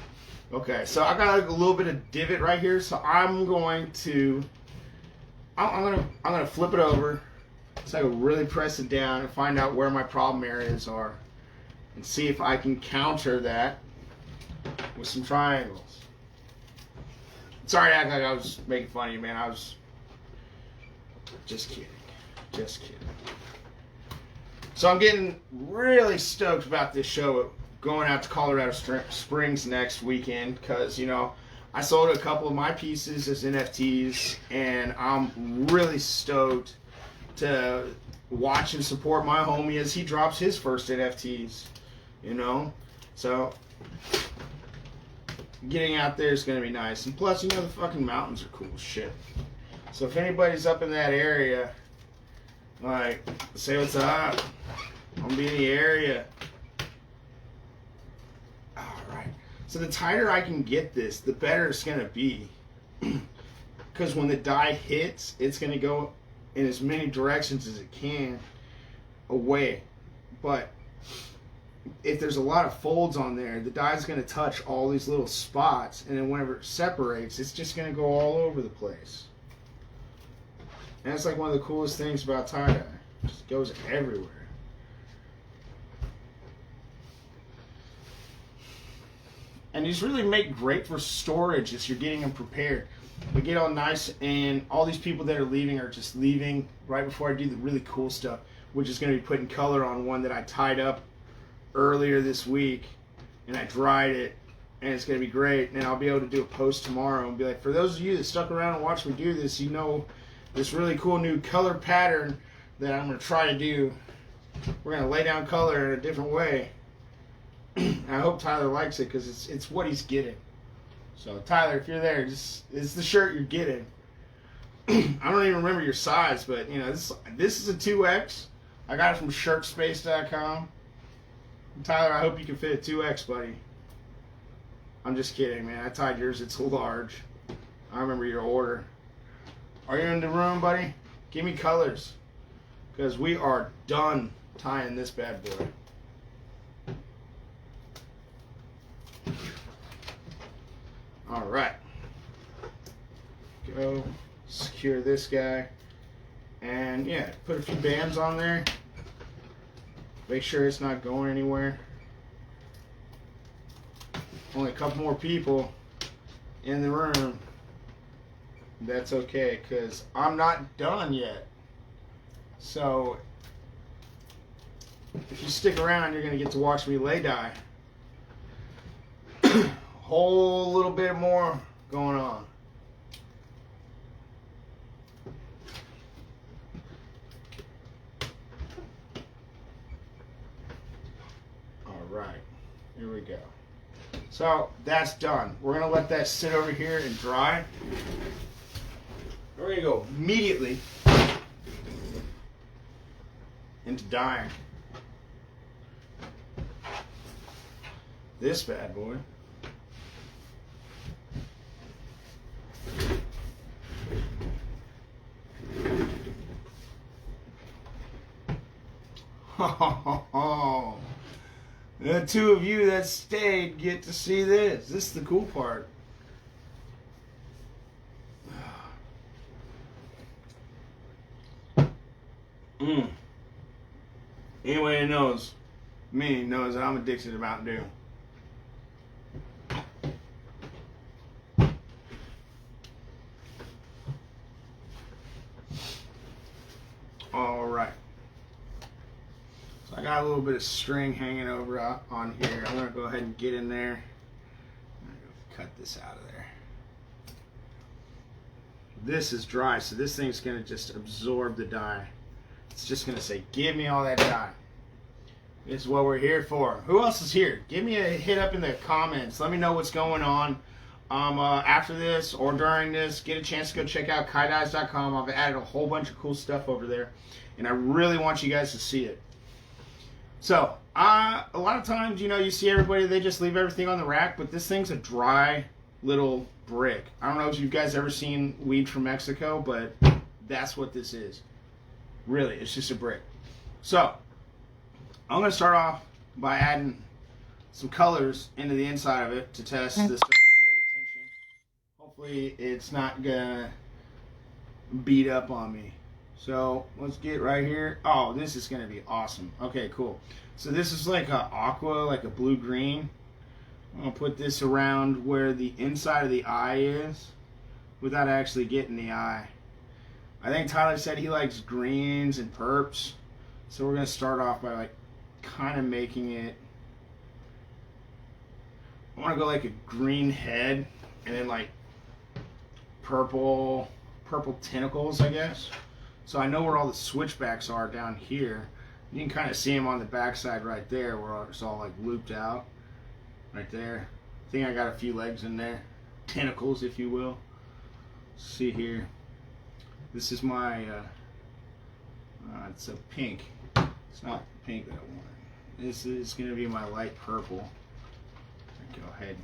S1: Okay, so I got a little bit of divot right here, so I'm gonna flip it over so I can really press it down and find out where my problem areas are, and see if I can counter that with some triangles. Sorry to act like I was making fun of you, man. I was just kidding. Just kidding. So I'm getting really stoked about this show going out to Colorado Springs next weekend because, you know, I sold a couple of my pieces as NFTs, and I'm really stoked to watch and support my homie as he drops his first NFTs, you know? So getting out there is going to be nice. And plus, you know, the fucking mountains are cool as shit. So if anybody's up in that area, like, say what's up. I'm going to be in the area. Alright. So the tighter I can get this, the better it's going to be. Because when the dye hits, it's going to go in as many directions as it can away. But if there's a lot of folds on there, the dye's going to touch all these little spots, and then whenever it separates, it's just going to go all over the place. And that's like one of the coolest things about tie-dye. It just goes everywhere. And these really make great for storage as you're getting them prepared. They get all nice, and all these people that are leaving are just leaving right before I do the really cool stuff, which is going to be putting color on one that I tied up earlier this week, and I dried it, and it's going to be great. And I'll be able to do a post tomorrow and be like, for those of you that stuck around and watched me do this, you know this really cool new color pattern that I'm going to try to do. We're going to lay down color in a different way. I hope Tyler likes it because it's what he's getting. So Tyler, if you're there, it's the shirt you're getting. I don't even remember your size, but you know this is a 2X. I got it from shirtspace.com. Tyler, I hope you can fit a 2X, buddy. I'm just kidding, man. I tied yours. It's large. I remember your order. Are you in the room, buddy? Give me colors, because we are done tying this bad boy. All right. Go secure this guy, and yeah, put a few bands on there. Make sure it's not going anywhere. Only a couple more people in the room. That's okay, because I'm not done yet. So if you stick around, you're going to get to watch me lay dye. Whole little bit more going on. All right, here we go. So that's done. We're gonna let that sit over here and dry. We're gonna go immediately into dyeing this bad boy. The two of you that stayed get to see this. This is the cool part. Anybody that knows me knows that I'm addicted to Mountain Dew. got a little bit of string hanging over on here. I'm going to go ahead and get in there. I'm going to cut this out of there. This is dry, so this thing's going to just absorb the dye. It's just going to say, give me all that dye. This is what we're here for. Who else is here? Give me a hit up in the comments. Let me know what's going on. After this or during this, get a chance to go check out kaidyes.com. I've added a whole bunch of cool stuff over there, and I really want you guys to see it. So, a lot of times, you know, you see everybody, they just leave everything on the rack, but this thing's a dry little brick. I don't know if you guys ever seen weed from Mexico, but that's what this is. Really, it's just a brick. So, I'm going to start off by adding some colors into the inside of it to test the surface area tension. Hopefully it's not going to beat up on me. So let's get right here. Oh, this is going to be awesome. Okay, cool. So this is like a aqua, like a blue-green. I'm going to put this around where the inside of the eye is without actually getting the eye. I think Tyler said he likes greens and purps. So we're going to start off by like kind of making it. I want to go like a green head and then like purple tentacles, I guess. So I know where all the switchbacks are down here. You can kind of see them on the backside right there where it's all like looped out. Right there. I think I got a few legs in there. Tentacles, if you will. Let's see here. This is my, it's a pink. It's not pink that I want. This is going to be my light purple. Go ahead.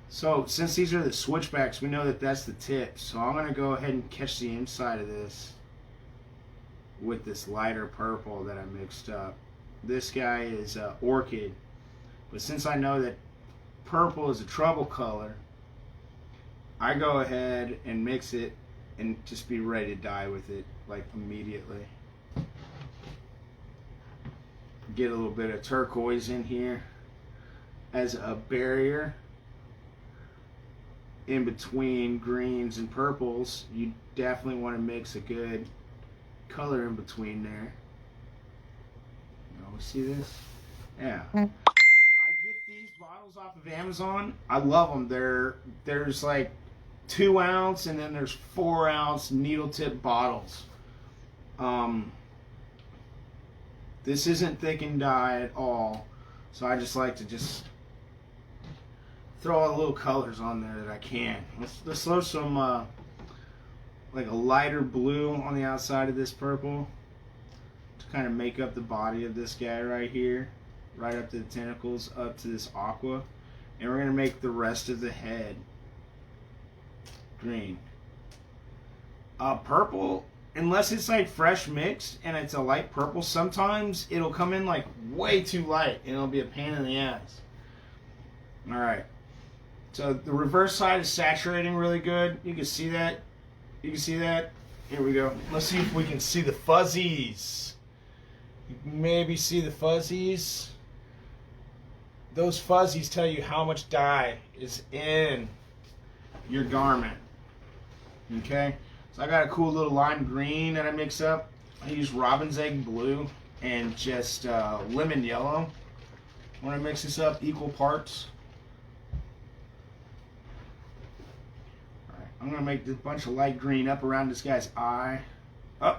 S1: So since these are the switchbacks, we know that that's the tip. So I'm going to go ahead and catch the inside of this with this lighter purple that I mixed up. This guy is orchid, but since I know that purple is a trouble color, I go ahead and mix it and just be ready to dye with it like immediately. Get a little bit of turquoise in here as a barrier in between greens and purples. You definitely want to mix a good color in between there. You know, see this? Yeah. I get these bottles off of Amazon. I love them. There's like 2 ounce and then there's 4 ounce needle tip bottles. This isn't thickened dye at all, so I just like to just throw all the little colors on there that I can. Let's throw some like a lighter blue on the outside of this purple to kind of make up the body of this guy right here, right up to the tentacles, up to this aqua, and we're gonna make the rest of the head green. Purple, unless it's like fresh mixed and it's a light purple, sometimes it'll come in like way too light and it'll be a pain in the ass. Alright, so the reverse side is saturating really good. You can see that. You can see that. Here we go. Let's see if we can see the fuzzies. You can maybe see the fuzzies. Those fuzzies tell you how much dye is in your garment. Okay? So I got a cool little lime green that I mix up. I use robin's egg blue and just lemon yellow. I want to mix this up equal parts. Alright, I'm going to make this bunch of light green up around this guy's eye. Oh!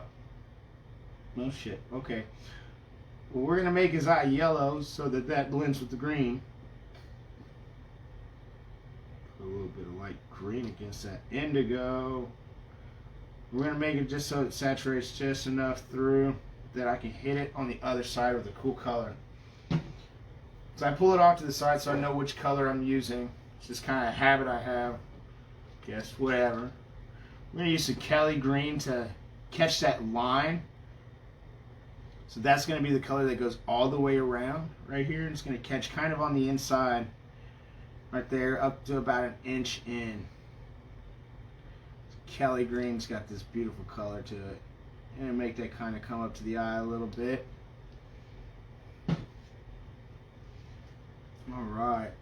S1: No shit. Okay. Well, we're going to make his eye yellow so that that blends with the green. Put a little bit of light green against that indigo. We're going to make it just so it saturates just enough through that I can hit it on the other side with a cool color. So I pull it off to the side so I know which color I'm using. It's just kind of a habit I have. Guess whatever. I'm going to use some Kelly green to catch that line. So that's going to be the color that goes all the way around right here. It's going to catch kind of on the inside right there up to about 1 inch in. Kelly green's got this beautiful color to it. And make that kind of come up to the eye a little bit. Alright.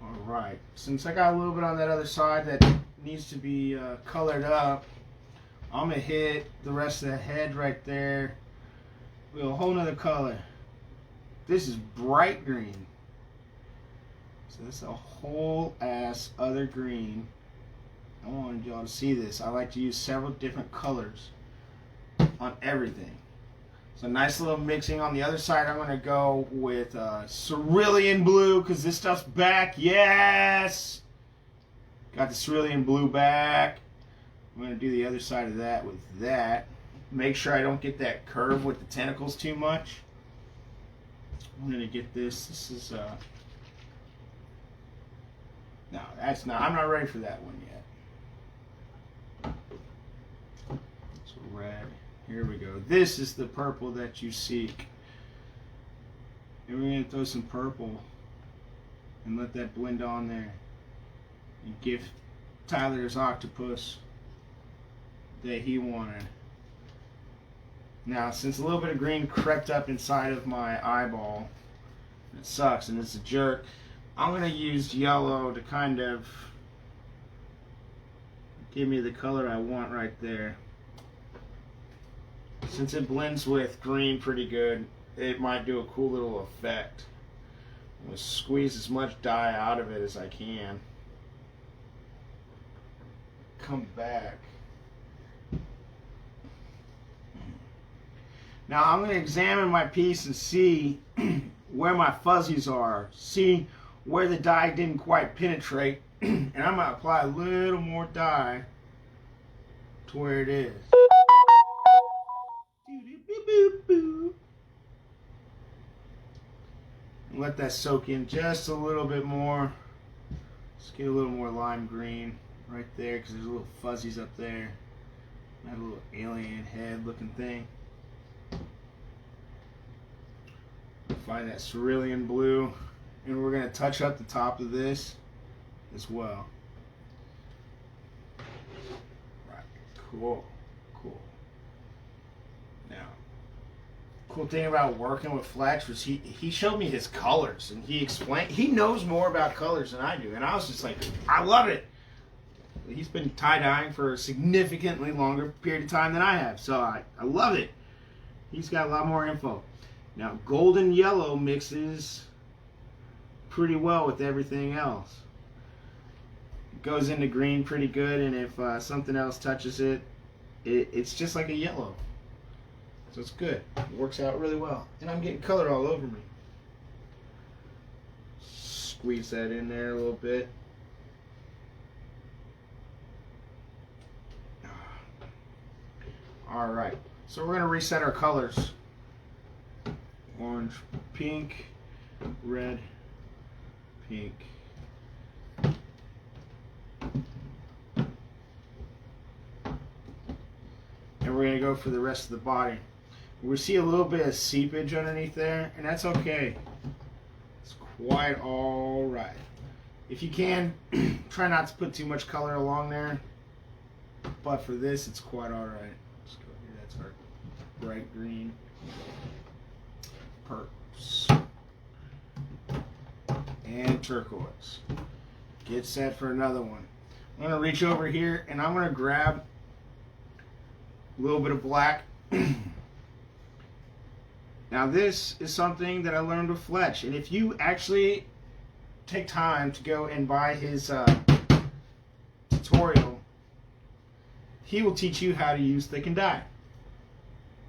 S1: Alright. Since I got a little bit on that other side that needs to be colored up, I'm going to hit the rest of the head right there with a whole nother color. This is bright green. So this is a whole ass other green. I wanted y'all to see this. I like to use several different colors on everything. So nice little mixing. On the other side, I'm going to go with Cerulean Blue because this stuff's back. Yes! Got the Cerulean Blue back. I'm going to do the other side of that with that. Make sure I don't get that curve with the tentacles too much. I'm going to get this. This is... No, that's not... I'm not ready for that one yet. So red. Here we go. This is the purple that you seek. And we're going to throw some purple and let that blend on there. And give Tyler his octopus that he wanted. Now, since a little bit of green crept up inside of my eyeball, it sucks and it's a jerk, I'm going to use yellow to kind of give me the color I want right there. Since it blends with green pretty good, it might do a cool little effect. I'm going to squeeze as much dye out of it as I can. Come back. Now I'm going to examine my piece and see where my fuzzies are. See where the dye didn't quite penetrate. And I'm going to apply a little more dye to where it is. And let that soak in just a little bit more. Let's get a little more lime green right there because there's little fuzzies up there. That little alien head looking thing. Find that cerulean blue, and we're going to touch up the top of this as well. Right, cool. Now, cool thing about working with Fletch was he showed me his colors, and he knows more about colors than I do, and I was just like, I love it. He's been tie-dyeing for a significantly longer period of time than I have, so I love it. He's got a lot more info. Now, golden yellow mixes pretty well with everything else. It goes into green pretty good, and if something else touches it, it's just like a yellow. So it's good. It works out really well. And I'm getting color all over me. Squeeze that in there a little bit. Alright, so we're going to reset our colors. Orange, pink, red, pink. And we're going to go for the rest of the body. We see a little bit of seepage underneath there, and that's okay. It's quite alright. If you can, try not to put too much color along there. But for this, it's quite alright. Let's go here. That's our bright green. Purples. And turquoise. Get set for another one. I'm going to reach over here, and I'm going to grab a little bit of black. Now this is something that I learned with Fletch, and if you actually take time to go and buy his tutorial, he will teach you how to use thick and dye.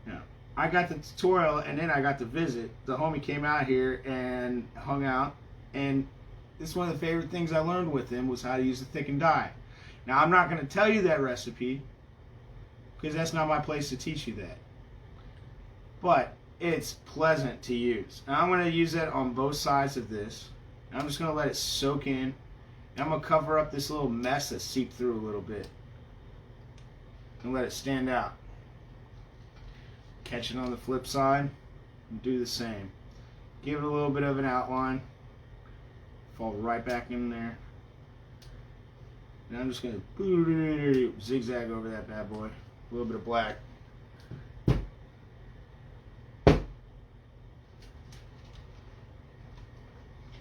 S1: Now, I got the tutorial and then I got to visit. The homie came out here and hung out, and this is one of the favorite things I learned with him was how to use the thick and dye. Now I'm not going to tell you that recipe because that's not my place to teach you that. But it's pleasant to use. And I'm going to use that on both sides of this. And I'm just going to let it soak in. And I'm going to cover up this little mess that seeped through a little bit. And let it stand out. Catch it on the flip side. And do the same. Give it a little bit of an outline. Fall right back in there. And I'm just going to zigzag over that bad boy. A little bit of black.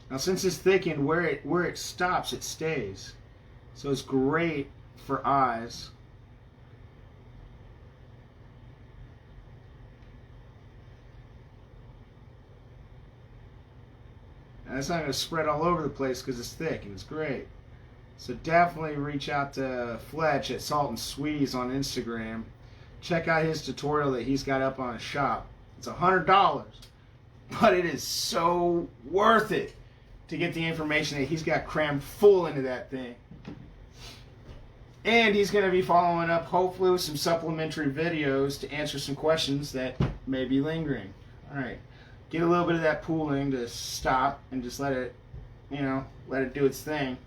S1: Now since it's thickened, where it stops, it stays. So it's great for eyes. And it's not going to spread all over the place because it's thick and it's great. So definitely reach out to Fletch at Salt and Sweeties on Instagram. Check out his tutorial that he's got up on his shop. It's $100, but it is so worth it to get the information that he's got crammed full into that thing. And he's going to be following up hopefully with some supplementary videos to answer some questions that may be lingering. Alright, get a little bit of that pooling to stop and just let it, let it do its thing.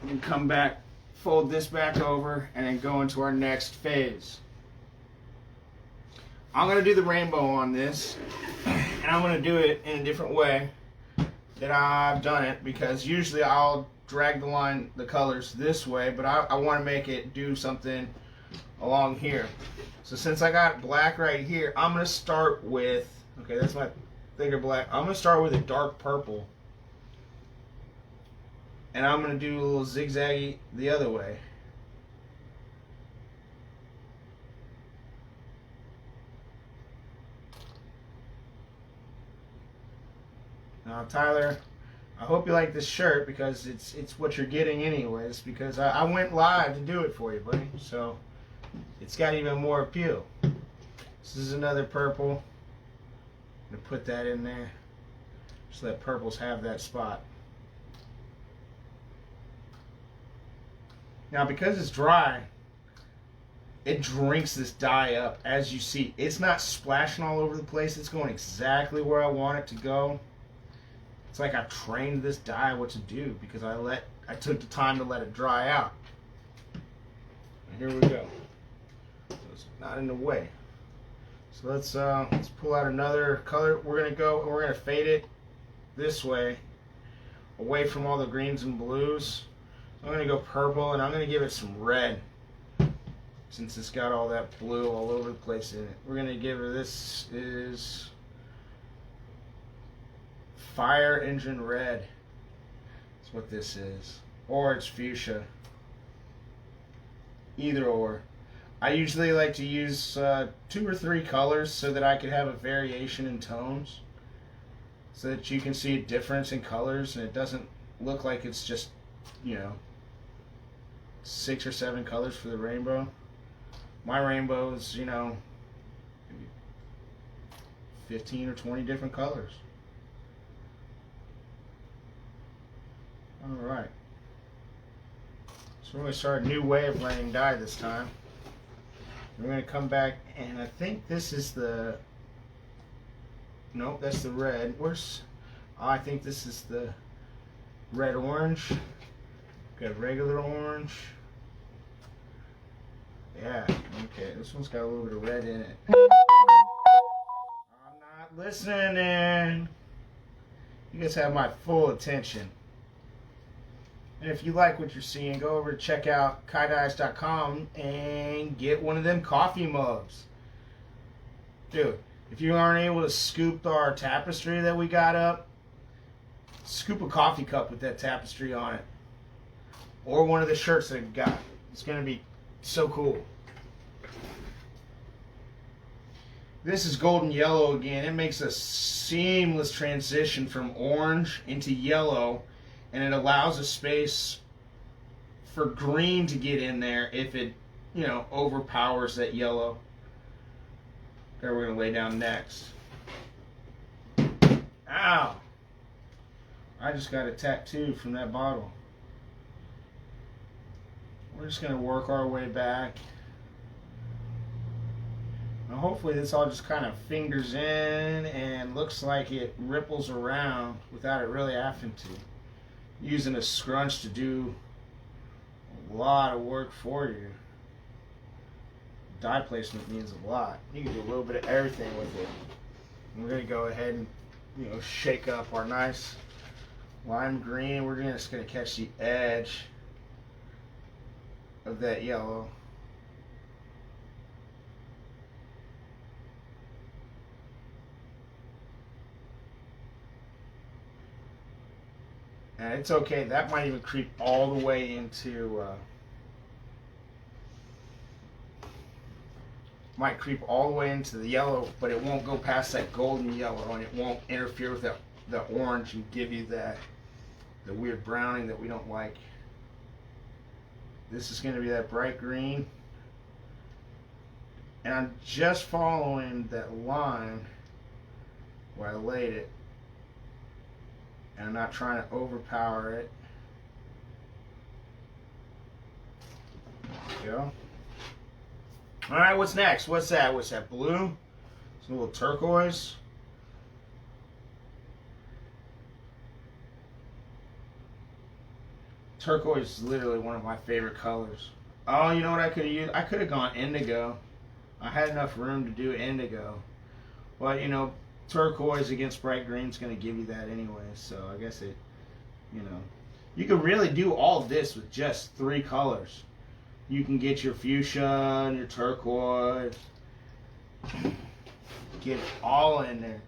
S1: And come back, fold this back over, and then go into our next phase. I'm going to do the rainbow on this, and I'm going to do it in a different way that I've done it, because usually I'll drag the colors this way, but I want to make it do something along here. So since I got black right here, I'm going to start with, okay, that's my thicker black. I'm going to start with a dark purple, and I'm going to do a little zigzaggy the other way. Now, Tyler, I hope you like this shirt, because it's what you're getting anyways, because I went live to do it for you, buddy. So it's got even more appeal. This is another purple. I'm going to put that in there. Just let purples have that spot. Now, because it's dry, it drinks this dye up. As you see, it's not splashing all over the place. It's going exactly where I want it to go. It's like I've trained this dye what to do, because I took the time to let it dry out. And here we go. So it's not in the way. So let's pull out another color. We're gonna fade it this way, away from all the greens and blues. I'm gonna go purple, and I'm gonna give it some red, since it's got all that blue all over the place in it. We're gonna give it, this is Fire Engine Red. That's what this is. Or it's fuchsia. Either or. I usually like to use 2 or 3 colors so that I could have a variation in tones, so that you can see a difference in colors and it doesn't look like it's just, 6 or 7 colors for the rainbow. My rainbow is, 15 or 20 different colors. Alright. So we're going to start a new way of laying dye this time. We're going to come back, and I think this is the... Nope, that's the red. I think this is the red-orange. Got regular orange. Yeah, okay. This one's got a little bit of red in it. I'm not listening. You guys have my full attention. And if you like what you're seeing, go over to check out kaidyes.com and get one of them coffee mugs. Dude, if you aren't able to scoop our tapestry that we got up, scoop a coffee cup with that tapestry on it. Or one of the shirts that we got. It's going to be so cool. This is golden yellow again. It makes a seamless transition from orange into yellow, and it allows a space for green to get in there if it, overpowers that yellow. That we're going to lay down next. Ow! I just got a tattoo from that bottle. We're just going to work our way back. Now hopefully this all just kind of fingers in and looks like it ripples around without it really having to. Using a scrunch to do a lot of work for you. Dye placement means a lot. You can do a little bit of everything with it. We're going to go ahead and shake up our nice lime green. We're just going to catch the edge of that yellow. And it's okay, that might even creep all the way into the yellow, but it won't go past that golden yellow, and it won't interfere with that the orange and give you the weird browning that we don't like. This is going to be that bright green. And I'm just following that line where I laid it. And I'm not trying to overpower it. There we go. Alright, what's next? What's that? What's that? Blue? It's a little turquoise. Turquoise is literally one of my favorite colors. Oh, you know what I could have used? I could have gone indigo. I had enough room to do indigo. Well, you know, turquoise against bright green is going to give you that anyway. So I guess it, you know. You could really do all this with just 3 colors. You can get your fuchsia and your turquoise. Get it all in there.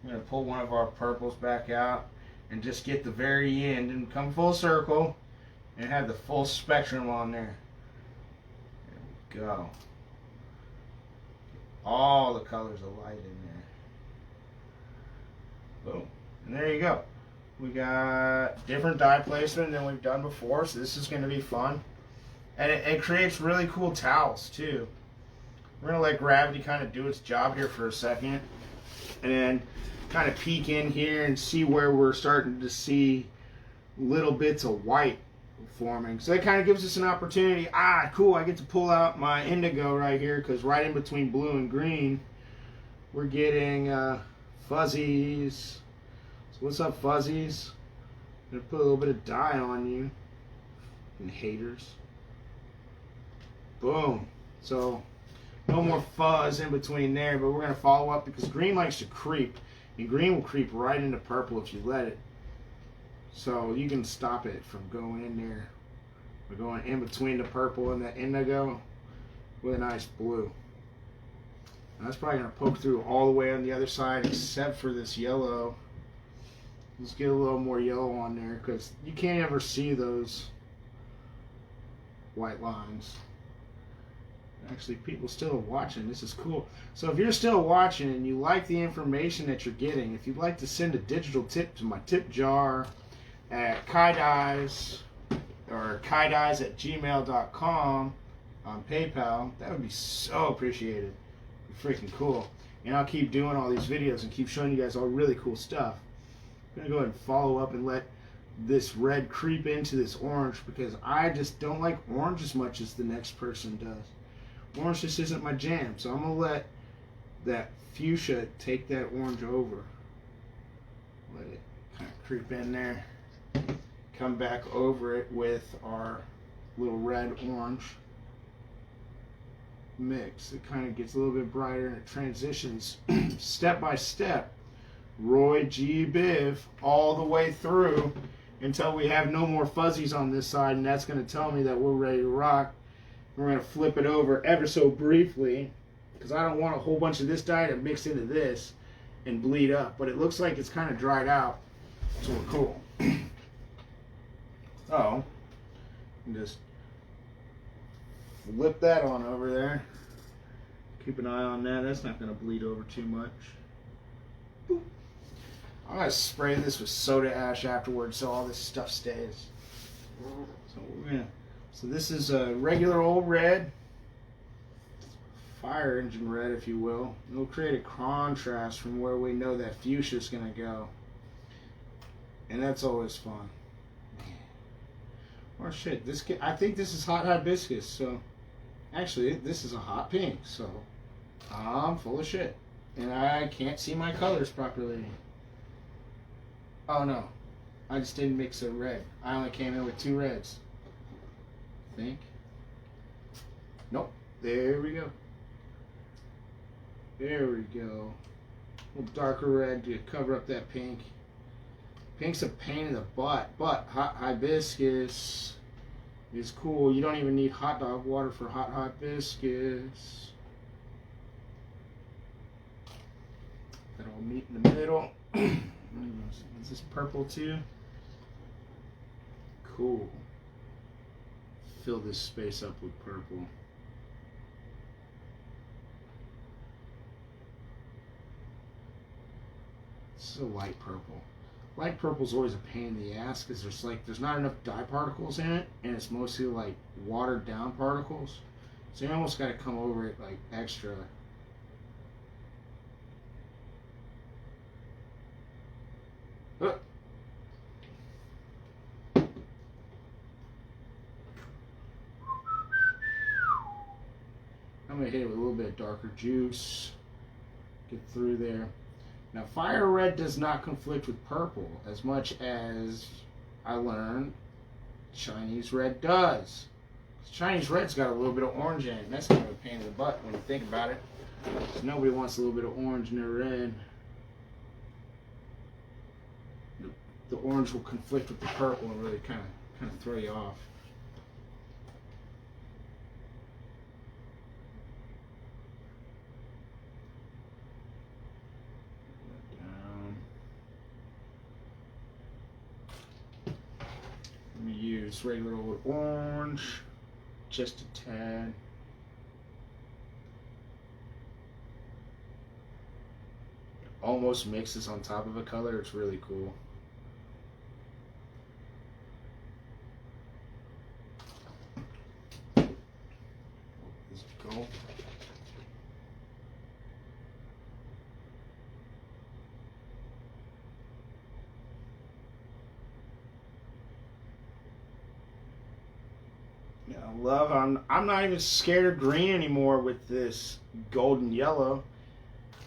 S1: I'm going to pull one of our purples back out and just get the very end and come full circle and have the full spectrum on there. There we go. All the colors of light in there. Boom. And there you go. We got different dye placement than we've done before, so this is going to be fun. And it creates really cool towels, too. We're going to let gravity kind of do its job here for a second. And then kind of peek in here and see where we're starting to see little bits of white forming. So that kind of gives us an opportunity. Cool, I get to pull out my indigo right here, because right in between blue and green, we're getting fuzzies. So what's up, fuzzies? I'm going to put a little bit of dye on you. And haters. Boom. So no more fuzz in between there, but we're going to follow up because green likes to creep. And green will creep right into purple if you let it. So you can stop it from going in there. We're going in between the purple and the indigo with a nice blue. And that's probably going to poke through all the way on the other side except for this yellow. Let's get a little more yellow on there because you can't ever see those white lines. Actually, people still are watching. This is cool. So if you're still watching and you like the information that you're getting, if you'd like to send a digital tip to my tip jar at kaidyes or kaidyes@gmail.com on PayPal, that would be so appreciated. It'd be freaking cool. And I'll keep doing all these videos and keep showing you guys all really cool stuff. I'm going to go ahead and follow up and let this red creep into this orange because I just don't like orange as much as the next person does. Orange just isn't my jam, so I'm going to let that fuchsia take that orange over. Let it kind of creep in there. Come back over it with our little red-orange mix. It kind of gets a little bit brighter and it transitions step by step. Roy G. Biv all the way through until we have no more fuzzies on this side, and that's going to tell me that we're ready to rock. We're going to flip it over ever so briefly because I don't want a whole bunch of this dye to mix into this and bleed up, but it looks like it's kind of dried out, so we're cool. So just flip that on over there. Keep an eye on that. That's not going to bleed over too much. Boop. I'm going to spray this with soda ash afterwards so all this stuff stays. So this is a regular old red, fire engine red if you will. It'll create a contrast from where we know that fuchsia is going to go. And that's always fun. Oh shit, I think this is hot hibiscus, so actually this is a hot pink, so I'm full of shit. And I can't see my colors properly. Oh no, I just didn't mix a red. I only came in with 2 reds. I think. Nope, there we go. There we go. A little darker red to cover up that pink. Pink's a pain in the butt, but hot hibiscus is cool. You don't even need hot dog water for hot hibiscus. That'll meet in the middle. Is this purple too? Cool. Fill this space up with purple. This is a light purple. Light purple's always a pain in the ass because there's not enough dye particles in it, and it's mostly like watered down particles. So you almost got to come over it like extra. I'm going to hit it with a little bit of darker juice. Get through there. Now, fire red does not conflict with purple as much as I learned Chinese red does. Chinese red's got a little bit of orange in it, and that's kind of a pain in the butt when you think about it. Because nobody wants a little bit of orange in their red. The orange will conflict with the purple and really kind of throw you off. Let me use regular old orange, just a tad. Almost mixes on top of a color. It's really cool. Let's go. Yeah, I love. I'm not even scared of green anymore with this golden yellow.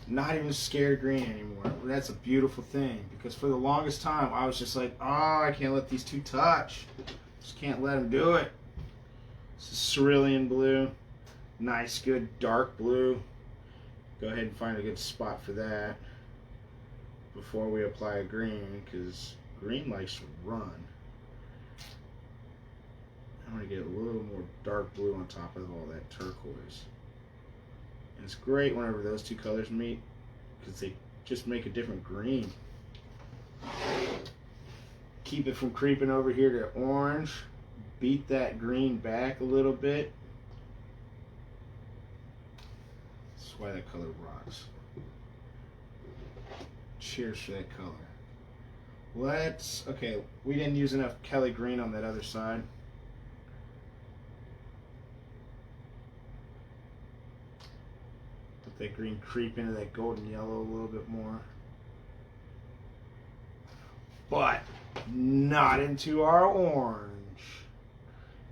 S1: Not even scared of green anymore. That's a beautiful thing, because for the longest time I was just like, oh, I can't let these two touch. Just can't let them do it. This is Cerulean Blue. Nice, good dark blue. Go ahead and find a good spot for that before we apply a green, because green likes to run. I'm going to get a little more dark blue on top of all that turquoise. And it's great whenever those two colors meet, because they just make a different green. Keep it from creeping over here to orange. Beat that green back a little bit. That's why that color rocks. Cheers for that color. Okay, we didn't use enough Kelly green on that other side. Let that green creep into that golden yellow a little bit more. But not into our orange.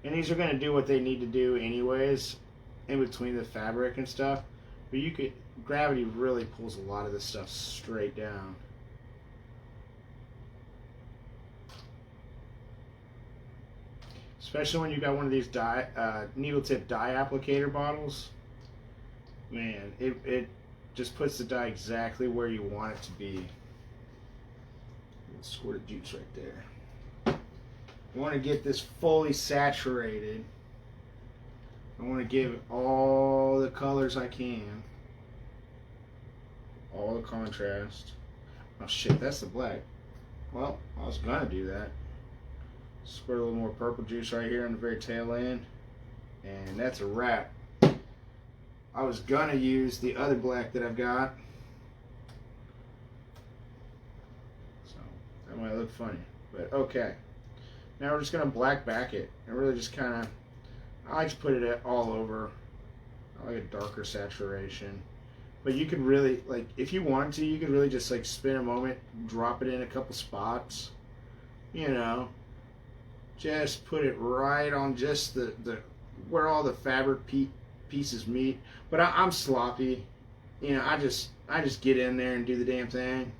S1: And these are going to do what they need to do anyways, in between the fabric and stuff. But gravity really pulls a lot of this stuff straight down. Especially when you got one of these needle tip dye applicator bottles. Man, it just puts the dye exactly where you want it to be. A squirt of juice right there. I want to get this fully saturated. I want to give it all the colors I can. All the contrast. Oh shit, that's the black. Well, I was gonna do that. Squirt a little more purple juice right here on the very tail end. And that's a wrap. I was gonna use the other black that I've got. So that might look funny. But okay. Now we're just gonna black back it. And really just kinda, I like to put it all over. I like a darker saturation. But you could really, like, if you wanted to, you could really just like spin a moment, drop it in a couple spots. You know. Just put it right on just the where all the fabric pieces meet. But I'm sloppy. You know, I just get in there and do the damn thing.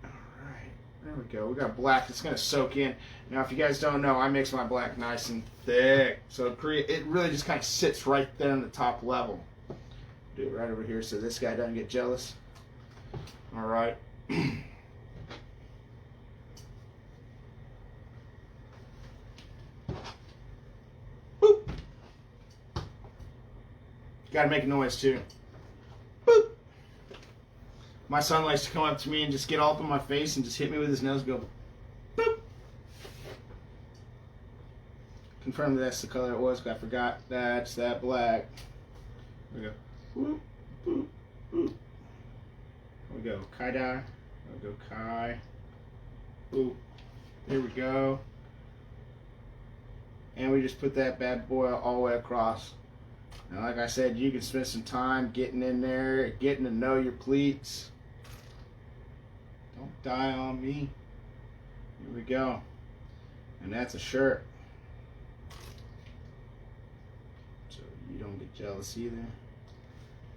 S1: Alright, there we go. We got black that's going to soak in. Now, if you guys don't know, I mix my black nice and thick. So it really just kind of sits right there on the top level. Do it right over here so this guy doesn't get jealous. Alright. Boop. Gotta make a noise too. Boop. My son likes to come up to me and just get all up in my face and just hit me with his nose and go boop. Confirm that that's the color it was, but I forgot that's that black. There we go. Boop. boop, boop. Here we go, Tie Dye. There we go, Kai. Boop. There we go. And we just put that bad boy all the way across. Now, like I said, you can spend some time getting in there, getting to know your pleats. Don't die on me. Here we go. And that's a shirt. So you don't get jealous either.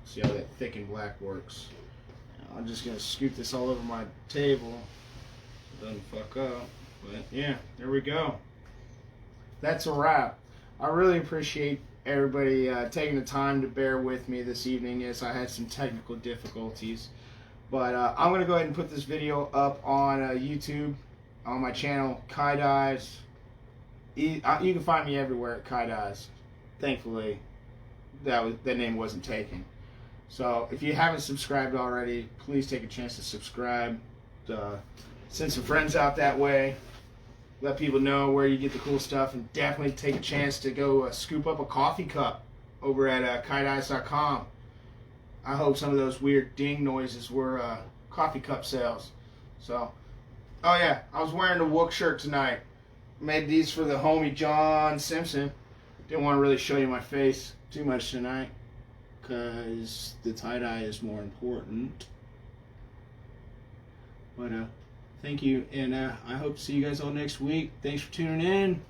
S1: See how that thick and black works. Now, I'm just going to scoot this all over my table so it doesn't fuck up. But yeah, there we go. That's a wrap. I really appreciate everybody taking the time to bear with me this evening as I had some technical difficulties. But I'm going to go ahead and put this video up on YouTube, on my channel, Kai Dyes. You can find me everywhere at Kai Dyes. Thankfully, that name wasn't taken. So if you haven't subscribed already, please take a chance to subscribe. Send some friends out that way. Let people know where you get the cool stuff, and definitely take a chance to go scoop up a coffee cup over at kaidyes.com. I hope some of those weird ding noises were coffee cup sales. So, oh yeah, I was wearing the Wook shirt tonight. Made these for the homie John Simpson. Didn't want to really show you my face too much tonight because the tie-dye is more important. But thank you, and I hope to see you guys all next week. Thanks for tuning in.